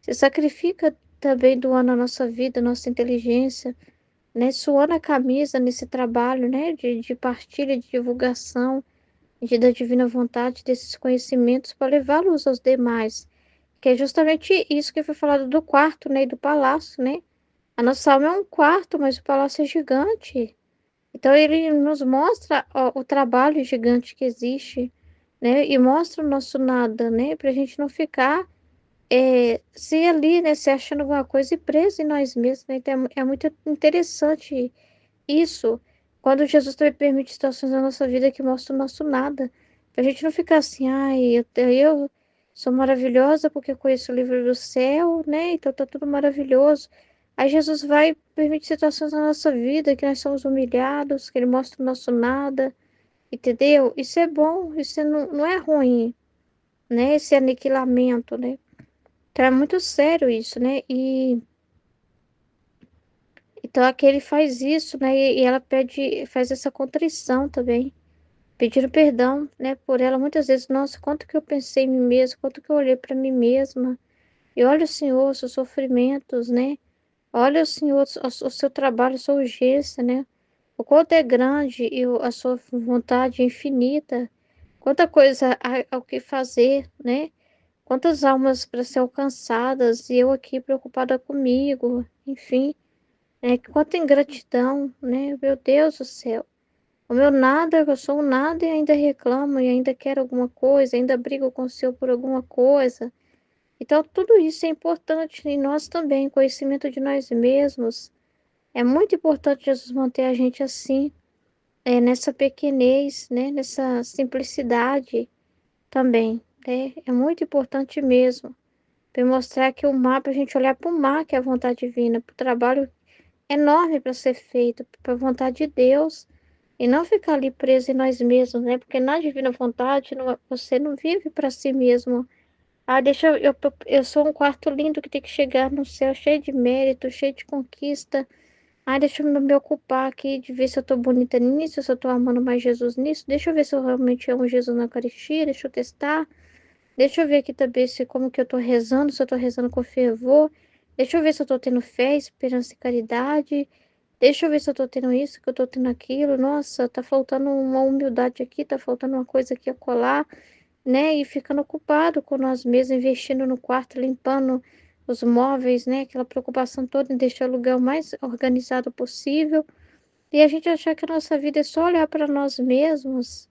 Se sacrifica também doando a nossa vida, nossa inteligência, né? Suando a camisa nesse trabalho, né? De partilha, de divulgação, da divina vontade, desses conhecimentos para levá-los aos demais. Que é justamente isso que foi falado do quarto, né? E do palácio, né? A nossa alma é um quarto, mas o palácio é gigante. Então ele nos mostra ó, o trabalho gigante que existe, né? E mostra o nosso nada, né? Para a gente não ficar se ali, né? Se achando alguma coisa e preso em nós mesmos, né? Então é muito interessante isso. Quando Jesus também permite situações na nossa vida que mostram o nosso nada. Pra gente não ficar assim, ai, eu sou maravilhosa porque eu conheço o livro do céu, né? Então tá tudo maravilhoso. Aí Jesus vai permitir situações na nossa vida que nós somos humilhados, que ele mostra o nosso nada, entendeu? Isso é bom, isso não é ruim, né? Esse aniquilamento, né? Então é muito sério isso, né? E então aqui ele faz isso, né? E ela pede, faz essa contrição também, pedindo perdão, né, por ela. Muitas vezes, nossa, quanto que eu pensei em mim mesma, quanto que eu olhei para mim mesma. E olha, Senhor, os seus sofrimentos, né? Olha, Senhor, o seu trabalho, a sua urgência, né? O quanto é grande e a sua vontade é infinita. Quanta coisa há o que fazer, né? Quantas almas para ser alcançadas e eu aqui preocupada comigo, enfim, quanta ingratidão, né? Meu Deus do céu. O meu nada, eu sou um nada e ainda reclamo e ainda quero alguma coisa, ainda brigo com o Senhor por alguma coisa. Então, tudo isso é importante em nós também, conhecimento de nós mesmos. É muito importante Jesus manter a gente assim, nessa pequenez, né? Nessa simplicidade também, né? É muito importante mesmo. Para mostrar que o mar, para a gente olhar para o mar, que é a vontade divina, para o trabalho enorme para ser feito, para a vontade de Deus. E não ficar ali preso em nós mesmos, né? Porque na divina vontade você não vive para si mesmo, Ah, eu sou um quarto lindo que tem que chegar no céu, cheio de mérito, cheio de conquista. Ah, deixa eu me ocupar aqui de ver se eu tô bonita nisso, se eu tô amando mais Jesus nisso. Deixa eu ver se eu realmente amo Jesus na Eucaristia, deixa eu testar. Deixa eu ver aqui também se como que eu tô rezando, se eu tô rezando com fervor. Deixa eu ver se eu tô tendo fé, esperança e caridade. Deixa eu ver se eu tô tendo isso, que eu tô tendo aquilo. Nossa, tá faltando uma humildade aqui, tá faltando uma coisa aqui a colar, né? E ficando ocupado com nós mesmos, investindo no quarto, limpando os móveis, né? Aquela preocupação toda em deixar o lugar o mais organizado possível. E a gente achar que a nossa vida é só olhar para nós mesmos.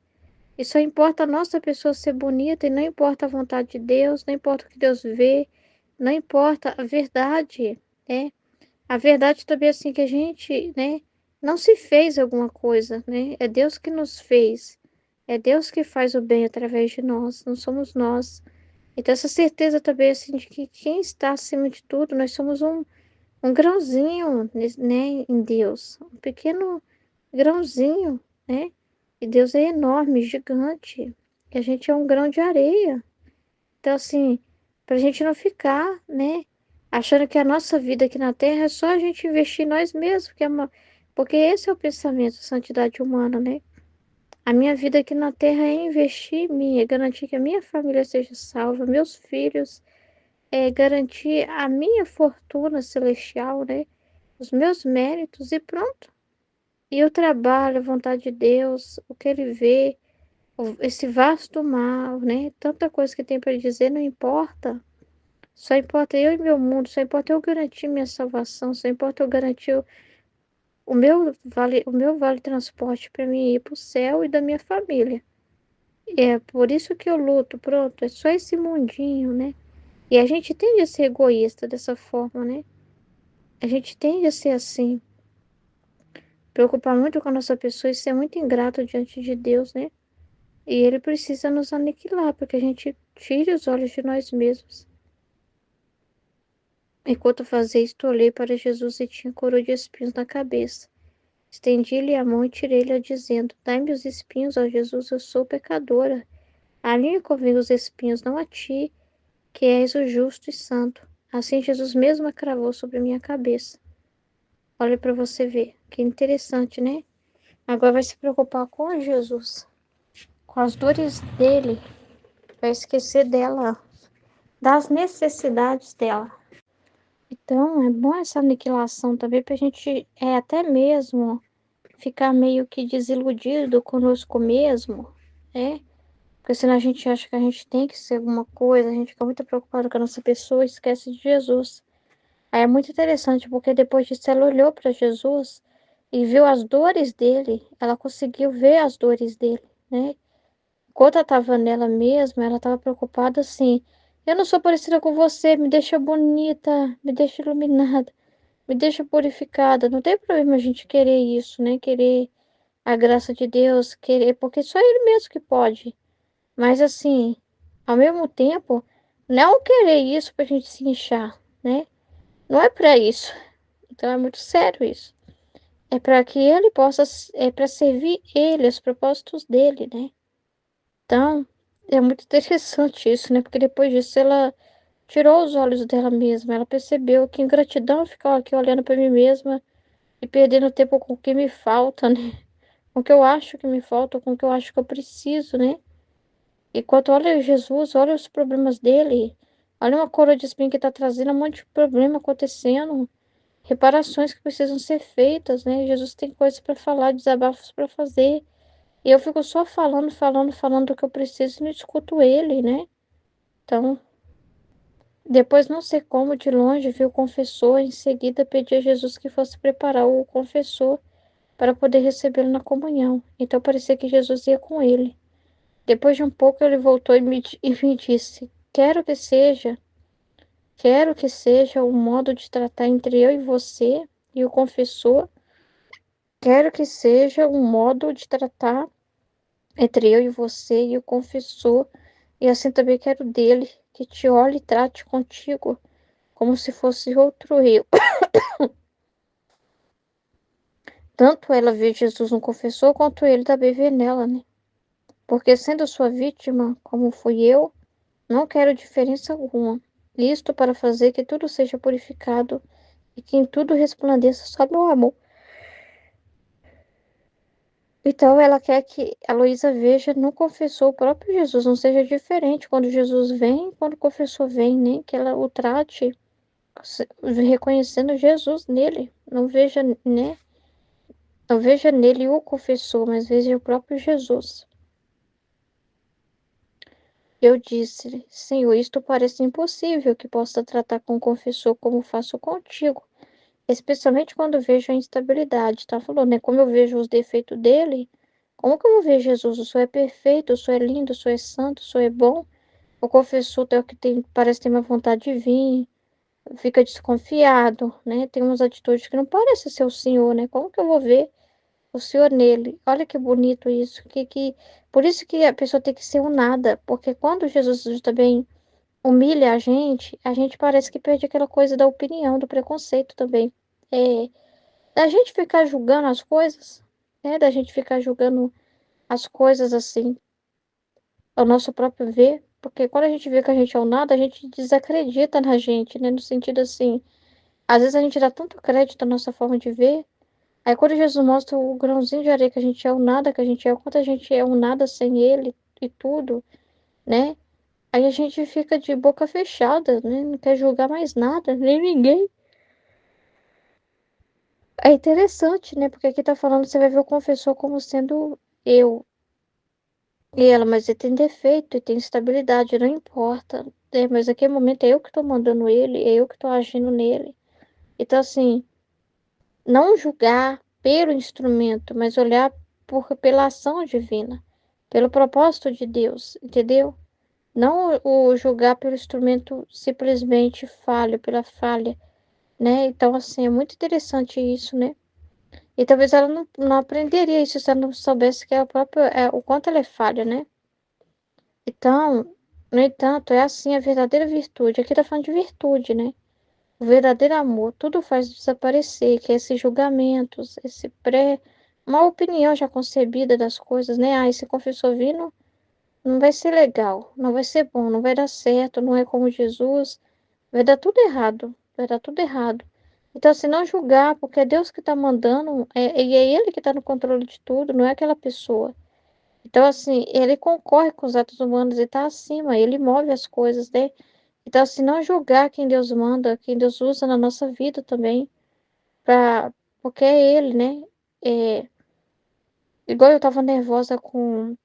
E só importa a nossa pessoa ser bonita e não importa a vontade de Deus, não importa o que Deus vê, não importa a verdade, né? A verdade também é assim que a gente, né, não se fez alguma coisa, né? É Deus que nos fez. É Deus que faz o bem através de nós, não somos nós. Então essa certeza também assim de que quem está acima de tudo, nós somos um grãozinho, né, em Deus, um pequeno grãozinho, né? E Deus é enorme, gigante. E a gente é um grão de areia. Então, assim, pra gente não ficar, né, achando que a nossa vida aqui na Terra é só a gente investir em nós mesmos, porque esse é o pensamento, santidade humana, né? A minha vida aqui na Terra é investir em mim, é garantir que a minha família seja salva, meus filhos, é garantir a minha fortuna celestial, né? Os meus méritos e pronto. E o trabalho, a vontade de Deus, o que ele vê, esse vasto mar, né? Tanta coisa que tem para dizer, não importa. Só importa eu e meu mundo, só importa eu garantir minha salvação, só importa eu garantir o meu vale transporte para mim ir para o céu e da minha família. É por isso que eu luto, pronto, é só esse mundinho, né? E a gente tende a ser egoísta dessa forma, né? A gente tende a ser assim, preocupar muito com a nossa pessoa e ser muito ingrato diante de Deus, né? E ele precisa nos aniquilar, porque a gente tire os olhos de nós mesmos. Enquanto fazia isto, olhei para Jesus e tinha coroa de espinhos na cabeça. Estendi-lhe a mão e tirei-lhe, dizendo: Dai-me os espinhos, ó Jesus, eu sou pecadora. A mim me convém os espinhos, não a ti, que és o justo e santo. Assim Jesus mesmo a cravou sobre a minha cabeça. Olha para você ver, que interessante, né? Agora vai se preocupar com Jesus, com as dores dele, vai esquecer dela, das necessidades dela. Então, é bom essa aniquilação também para a gente até mesmo ficar meio que desiludido conosco mesmo, né? Porque senão a gente acha que a gente tem que ser alguma coisa, a gente fica muito preocupado com a nossa pessoa e esquece de Jesus. Aí é muito interessante, porque depois disso ela olhou para Jesus e viu as dores dele, ela conseguiu ver as dores dele, né? Enquanto ela estava nela mesma, ela estava preocupada assim: eu não sou parecida com você, me deixa bonita, me deixa iluminada, me deixa purificada. Não tem problema a gente querer isso, né? Querer a graça de Deus, querer, porque só Ele mesmo que pode. Mas assim, ao mesmo tempo, não querer isso pra gente se inchar, né? Não é pra isso. Então é muito sério isso. É para que Ele possa, é para servir Ele, os propósitos dele, né? Então, é muito interessante isso, né? Porque depois disso ela tirou os olhos dela mesma. Ela percebeu que ingratidão é ficar aqui olhando para mim mesma e perdendo tempo com o que me falta, né? Com o que eu acho que me falta, com o que eu acho que eu preciso, né? E quando olha Jesus, olha os problemas dele. Olha uma coroa de espinho que tá trazendo um monte de problema acontecendo. Reparações que precisam ser feitas, né? Jesus tem coisas para falar, desabafos para fazer. E eu fico só falando, falando, falando do que eu preciso e não escuto ele, né? Então, depois, não sei como, de longe, vi o confessor. Em seguida, pedi a Jesus que fosse preparar o confessor para poder recebê-lo na comunhão. Então, parecia que Jesus ia com ele. Depois de um pouco, ele voltou e me disse: quero que seja um modo de tratar entre eu e você e o confessor. Quero que seja um modo de tratar entre eu e você e o confessor. E assim também quero dele, que te olhe e trate contigo como se fosse outro eu. Tanto ela vê Jesus no confessor, quanto ele também vê nela, né? Porque sendo sua vítima, como fui eu, Não quero diferença alguma. Isto para fazer que tudo seja purificado e que em tudo resplandeça só meu amor. Então ela quer que a Luísa veja no confessor o próprio Jesus, não seja diferente quando Jesus vem, quando o confessor vem, né? Que ela o trate reconhecendo Jesus nele. Não veja, né? Não veja nele o confessor, mas veja o próprio Jesus. Eu disse, Senhor, isto parece impossível que possa tratar com o confessor como faço contigo, especialmente quando vejo a instabilidade, tá? Falou, né? Como eu vejo os defeitos dele, como que eu vou ver Jesus? O Senhor é perfeito, o Senhor é lindo, o Senhor é santo, o Senhor é bom. O confessor é o que tem, parece ter uma vontade de vir, fica desconfiado, né? Tem umas atitudes que não parecem ser o Senhor, né? Como que eu vou ver o Senhor nele? Olha que bonito isso. Por isso que a pessoa tem que ser um nada, porque quando Jesus também humilha a gente parece que perde aquela coisa da opinião, do preconceito também. É, da gente ficar julgando as coisas, né? Da gente ficar julgando as coisas assim, ao nosso próprio ver, porque quando a gente vê que a gente é um nada, a gente desacredita na gente, né? No sentido assim, às vezes a gente dá tanto crédito à nossa forma de ver, aí quando Jesus mostra o grãozinho de areia que a gente é o nada, que a gente é, o quanto a gente é um nada sem ele e tudo, né? Aí a gente fica de boca fechada, né? Não quer julgar mais nada, nem ninguém. É interessante, né? Porque aqui tá falando, você vai ver o confessor como sendo eu. E ela, mas ele tem defeito e tem instabilidade, não importa. É, mas naquele momento é eu que tô mandando ele, é eu que tô agindo nele. Então, assim, não julgar pelo instrumento, mas olhar pela ação divina, pelo propósito de Deus, entendeu? Não o julgar pelo instrumento simplesmente falha, pela falha, né? Então, assim, é muito interessante isso, né? E talvez ela não aprenderia isso se ela não soubesse que é o quanto ela é falha, né? Então, no entanto, é assim a verdadeira virtude. Aqui tá falando de virtude, né? O verdadeiro amor, tudo faz desaparecer, que é esses julgamentos, uma opinião já concebida das coisas, né? Ah, esse confessor vindo não vai ser legal, não vai ser bom, não vai dar certo, não é como Jesus, vai dar tudo errado, vai dar tudo errado. Então, se não julgar, porque é Deus que está mandando, e é Ele que está no controle de tudo, não é aquela pessoa. Então, assim, Ele concorre com os atos humanos e está acima, Ele move as coisas, né? Então, assim, não julgar quem Deus manda, quem Deus usa na nossa vida também, porque é Ele, né? É, igual eu tava nervosa com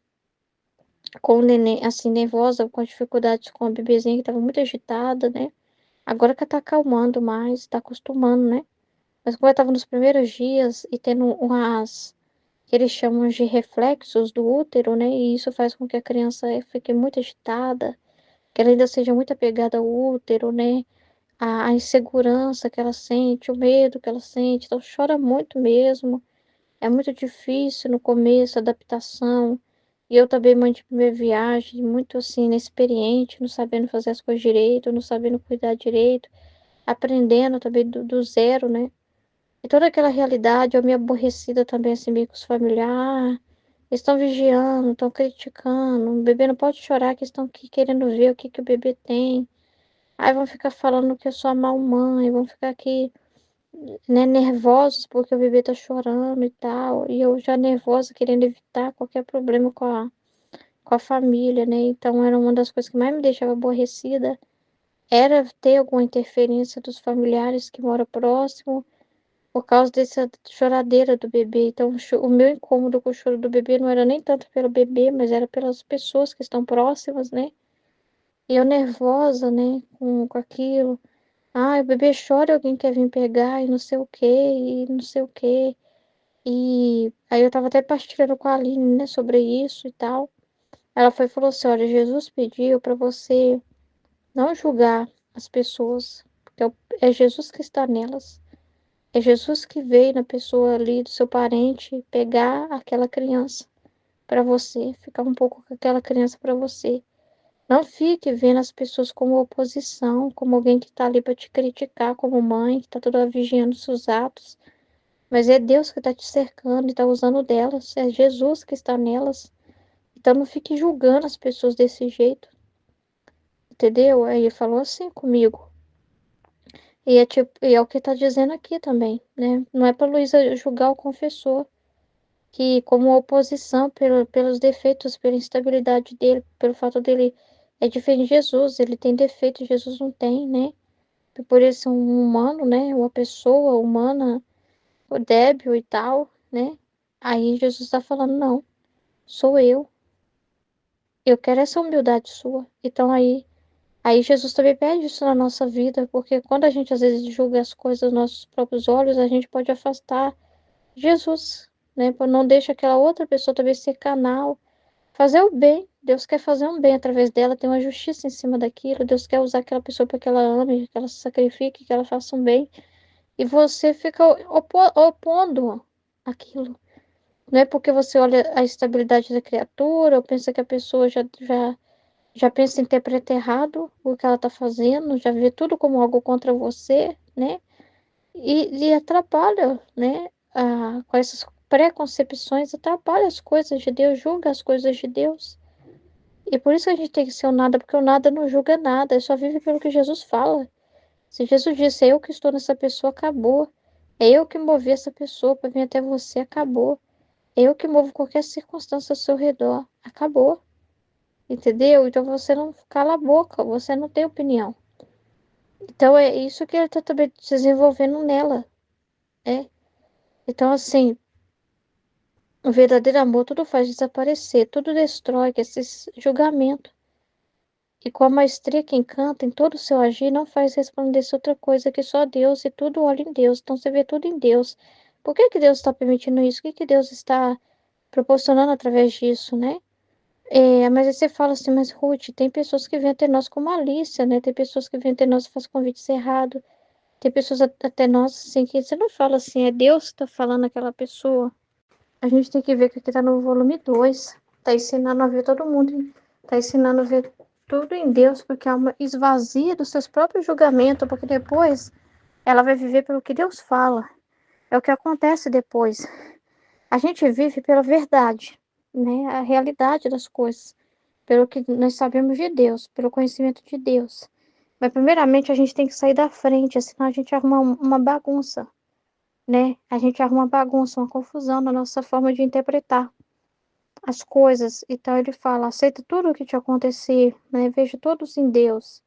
o neném, assim, nervosa, com dificuldades com a bebezinha que tava muito agitada, né? Agora que ela tá acalmando mais, tá acostumando, né? Mas como eu tava nos primeiros dias e tendo umas, que eles chamam de reflexos do útero, né? E isso faz com que a criança fique muito agitada, que ela ainda seja muito apegada ao útero, né? A insegurança que ela sente, o medo que ela sente, então chora muito mesmo. É muito difícil no começo, a adaptação. E eu também, mãe de primeira viagem, muito assim, inexperiente, não sabendo fazer as coisas direito, não sabendo cuidar direito, aprendendo também do zero, né? E toda aquela realidade, eu me aborrecida também, assim, meio com os familiares. Estão vigiando, estão criticando. O bebê não pode chorar, que estão aqui querendo ver o que o bebê tem. Aí vão ficar falando que eu sou a mal mãe, vão ficar aqui, né, nervosos porque o bebê tá chorando e tal. E eu já nervosa, querendo evitar qualquer problema com a família, né? Então era uma das coisas que mais me deixava aborrecida, era ter alguma interferência dos familiares que moram próximo, por causa dessa choradeira do bebê. Então, o meu incômodo com o choro do bebê não era nem tanto pelo bebê, mas era pelas pessoas que estão próximas, né? E eu nervosa, né, com aquilo. Ah, o bebê chora, alguém quer vir pegar e não sei o quê, e não sei o quê. E aí eu tava até partilhando com a Aline, né, sobre isso e tal. Ela foi e falou assim: olha, Jesus pediu para você não julgar as pessoas, porque é Jesus que está nelas. É Jesus que veio na pessoa ali do seu parente pegar aquela criança para você, ficar um pouco com aquela criança para você. Não fique vendo as pessoas como oposição, como alguém que está ali para te criticar, como mãe, que está toda vigiando os seus atos. Mas é Deus que está te cercando e está usando delas. É Jesus que está nelas. Então não fique julgando as pessoas desse jeito. entendeu? Aí ele falou assim comigo. E é, tipo, e é o que tá dizendo aqui também, né? Não é pra Luísa julgar o confessor, que como oposição pelos defeitos, pela instabilidade dele, pelo fato dele é diferente de Jesus, ele tem defeito, Jesus não tem, né? Por ele ser um humano, né? Uma pessoa humana, débil e tal, né? Aí Jesus tá falando, não, sou eu. Eu quero essa humildade sua. Então aí Jesus também pede isso na nossa vida, porque quando a gente às vezes julga as coisas aos nossos próprios olhos, a gente pode afastar Jesus, né? Não deixa aquela outra pessoa também ser canal, fazer o bem. Deus quer fazer um bem através dela, tem uma justiça em cima daquilo. Deus quer usar aquela pessoa para que ela ame, que ela se sacrifique, que ela faça um bem. E você fica opondo aquilo. Não é porque você olha a estabilidade da criatura, ou pensa que a pessoa já pensa em interpretar errado o que ela está fazendo, já vê tudo como algo contra você, né? E atrapalha, né? Com essas preconcepções, atrapalha as coisas de Deus, julga as coisas de Deus. E por isso que a gente tem que ser o nada, porque o nada não julga nada, só vive pelo que Jesus fala. Se Jesus disse, é eu que estou nessa pessoa, acabou. É eu que movi essa pessoa para vir até você, acabou. É eu que movo qualquer circunstância ao seu redor, acabou. Entendeu? Então você não cala a boca, você não tem opinião. Então é isso que ele está também desenvolvendo nela, né? Então, assim, o verdadeiro amor tudo faz desaparecer, tudo destrói, que esse julgamento. E com a maestria que encanta em todo o seu agir, não faz resplandecer outra coisa que só Deus, e tudo olha em Deus. Então você vê tudo em Deus. Por que que Deus está permitindo isso? O que que Deus está proporcionando através disso, né? Mas aí você fala assim, mas Ruth, tem pessoas que vêm até nós com malícia, né? Tem pessoas que vêm até nós e fazem convites errados. Tem pessoas até nós, assim, que você não fala assim, é Deus que está falando aquela pessoa. A gente tem que ver que aqui tá no volume 2. Tá ensinando a ver todo mundo. Tá ensinando a ver tudo em Deus, porque a alma esvazia dos seus próprios julgamentos, porque depois ela vai viver pelo que Deus fala. É o que acontece depois. A gente vive pela verdade, né? A realidade das coisas, pelo que nós sabemos de Deus, pelo conhecimento de Deus. Mas primeiramente a gente tem que sair da frente, senão a gente arruma uma bagunça, né? A gente arruma uma bagunça, uma confusão na nossa forma de interpretar as coisas. Então ele fala: aceita tudo o que te acontecer, né? Veja todos em Deus.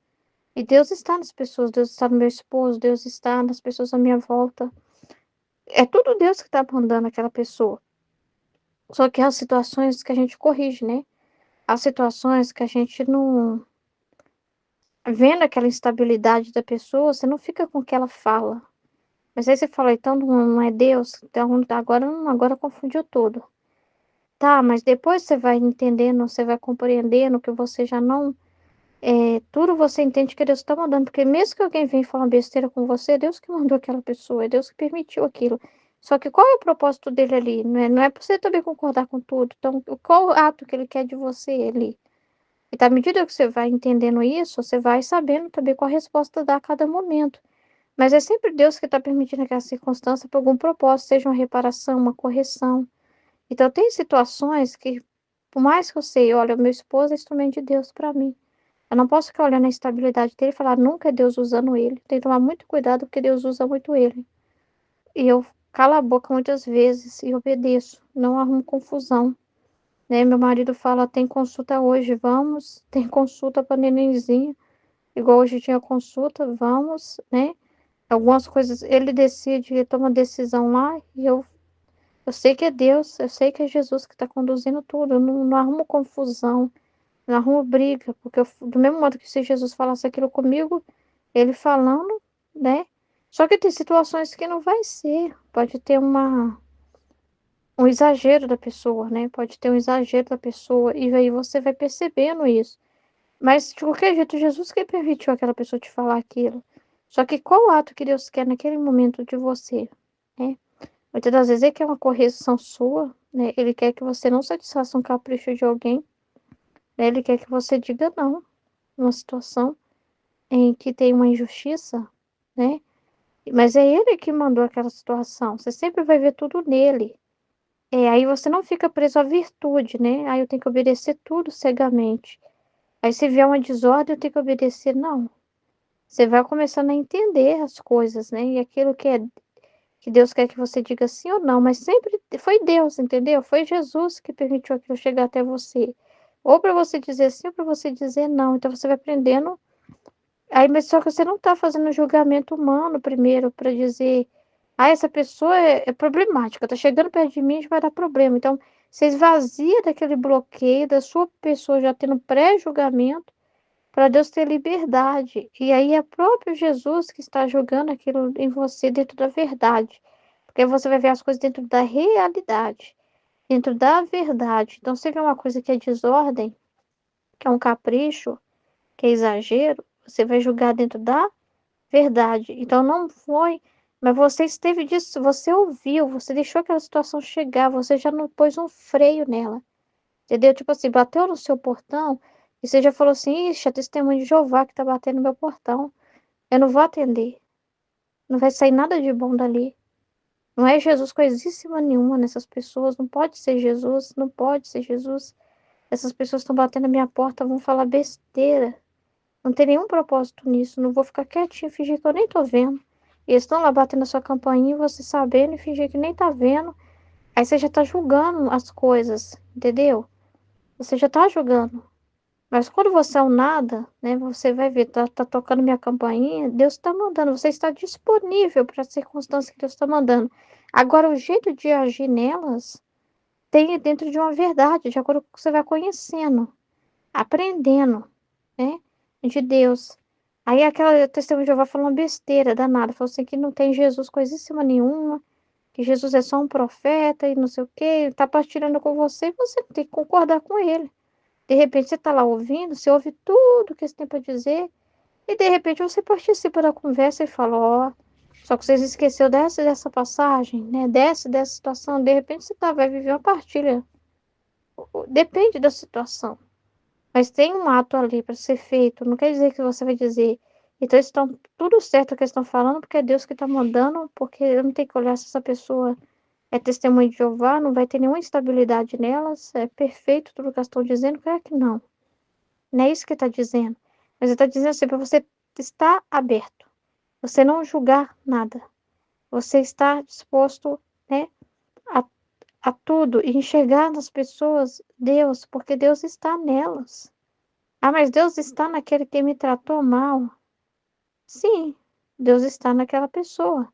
E Deus está nas pessoas, Deus está no meu esposo, Deus está nas pessoas à minha volta. É tudo Deus que está mandando aquela pessoa. Só que há situações que a gente corrige, né? Há situações que a gente não. Vendo aquela instabilidade da pessoa, você não fica com o que ela fala. Mas aí você fala, então não é Deus? Então agora confundiu tudo. Tá, mas depois você vai entendendo, você vai compreendendo que você já não. Tudo você entende que Deus está mandando. Porque mesmo que alguém venha falar besteira com você, é Deus que mandou aquela pessoa, é Deus que permitiu aquilo. Só que qual é o propósito dele ali? Não é para você também concordar com tudo. Então, qual o ato que ele quer de você ali? E à medida que você vai entendendo isso, você vai sabendo também qual a resposta dar a cada momento. Mas é sempre Deus que está permitindo aquela circunstância por algum propósito, seja uma reparação, uma correção. Então, tem situações que, por mais que eu sei, olha, o meu esposo é instrumento de Deus para mim. Eu não posso ficar olhando a instabilidade dele e falar, nunca é Deus usando ele. Tem que tomar muito cuidado porque Deus usa muito ele. E eu calo a boca muitas vezes e obedeço, não arrumo confusão. Né? Meu marido fala, tem consulta hoje, vamos. Tem consulta para nenenzinho, igual hoje tinha consulta, vamos, né? Algumas coisas ele decide, ele toma decisão lá e eu sei que é Deus, eu sei que é Jesus que está conduzindo tudo. Eu não arrumo confusão, não arrumo briga, porque do mesmo modo que se Jesus falasse aquilo comigo, ele falando, né? Só que tem situações que não vai ser. Pode ter um exagero da pessoa, né? Pode ter um exagero da pessoa, e aí você vai percebendo isso. Mas, de qualquer jeito, Jesus que permitiu aquela pessoa te falar aquilo. Só que qual ato que Deus quer naquele momento de você, né? Muitas das vezes ele quer uma correção sua, né? Ele quer que você não satisfaça um capricho de alguém, né? Ele quer que você diga não numa situação em que tem uma injustiça, né? Mas é ele que mandou aquela situação. Você sempre vai ver tudo nele. Aí você não fica preso à virtude, né? Aí eu tenho que obedecer tudo cegamente. Aí se vier uma desordem, eu tenho que obedecer. Não. Você vai começando a entender as coisas, né? E aquilo que Deus quer que você diga sim ou não, mas sempre foi Deus, entendeu? Foi Jesus que permitiu aquilo chegar até você. Ou para você dizer sim ou para você dizer não. Então você vai aprendendo. Aí, mas só que você não está fazendo julgamento humano primeiro para dizer, essa pessoa é problemática, tá chegando perto de mim, já vai dar problema. Então, você esvazia daquele bloqueio da sua pessoa já tendo pré-julgamento para Deus ter liberdade. E aí é próprio Jesus que está julgando aquilo em você dentro da verdade. Porque você vai ver as coisas dentro da realidade, dentro da verdade. Então, se vê uma coisa que é desordem, que é um capricho, que é exagero, você vai julgar dentro da verdade. Então, não foi, mas você esteve disso, você ouviu, você deixou aquela situação chegar, você já não pôs um freio nela. Entendeu? Tipo assim, bateu no seu portão e você já falou assim, ixi, é testemunho de Jeová que tá batendo no meu portão. Eu não vou atender. Não vai sair nada de bom dali. Não é Jesus coisíssima nenhuma nessas pessoas. Não pode ser Jesus. Não pode ser Jesus. Essas pessoas estão batendo na minha porta, vão falar besteira. Não tem nenhum propósito nisso. Não vou ficar quietinho, fingir que eu nem tô vendo. E eles estão lá batendo a sua campainha, você sabendo e fingir que nem tá vendo. Aí você já tá julgando as coisas, entendeu? Você já tá julgando. Mas quando você é um nada, né? Você vai ver, tá tocando minha campainha, Deus está mandando, você está disponível para a circunstância que Deus está mandando. Agora, o jeito de agir nelas tem dentro de uma verdade, de acordo com o que você vai conhecendo, aprendendo, né? De Deus. Aí aquela testemunha de Jeová falou uma besteira danada, falou assim que não tem Jesus coisíssima nenhuma, que Jesus é só um profeta e não sei o quê, ele tá partilhando com você, você tem que concordar com ele. De repente você está lá ouvindo, você ouve tudo que eles têm para dizer, e de repente você participa da conversa e fala, ó, só que você esqueceu dessa passagem, né? Dessa situação, de repente você vai viver uma partilha. Depende da situação. Mas tem um ato ali para ser feito. Não quer dizer que você vai dizer, então eles estão tudo certo o que eles estão falando, porque é Deus que está mandando, porque eu não tenho que olhar se essa pessoa é testemunha de Jeová, não vai ter nenhuma instabilidade nelas, é perfeito tudo que elas estão dizendo, claro que não. Não é isso que está dizendo. Mas está dizendo assim, para você estar aberto. Você não julgar nada. Você está disposto, né, a, a tudo e enxergar nas pessoas Deus, porque Deus está nelas. Mas Deus está naquele que me tratou mal. Sim, Deus está naquela pessoa.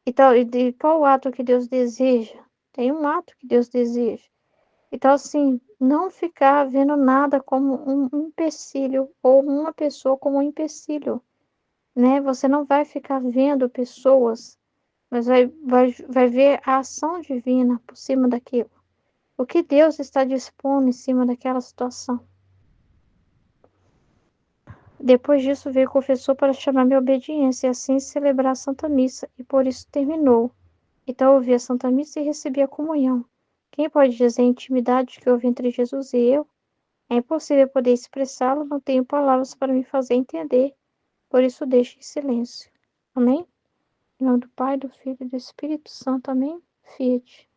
Então, e de qual ato que Deus deseja? Tem um ato que Deus deseja. Então, assim, não ficar vendo nada como um empecilho ou uma pessoa como um empecilho, né? Você não vai ficar vendo pessoas, mas vai ver a ação divina por cima daquilo. O que Deus está dispondo em cima daquela situação. Depois disso veio o confessor para chamar minha obediência e assim celebrar a Santa Missa, e por isso terminou. Então eu ouvi a Santa Missa e recebi a comunhão. Quem pode dizer a intimidade que houve entre Jesus e eu? É impossível poder expressá-lo, não tenho palavras para me fazer entender, por isso deixo em silêncio. Amém? Em nome do Pai, do Filho e do Espírito Santo. Amém? Fiat.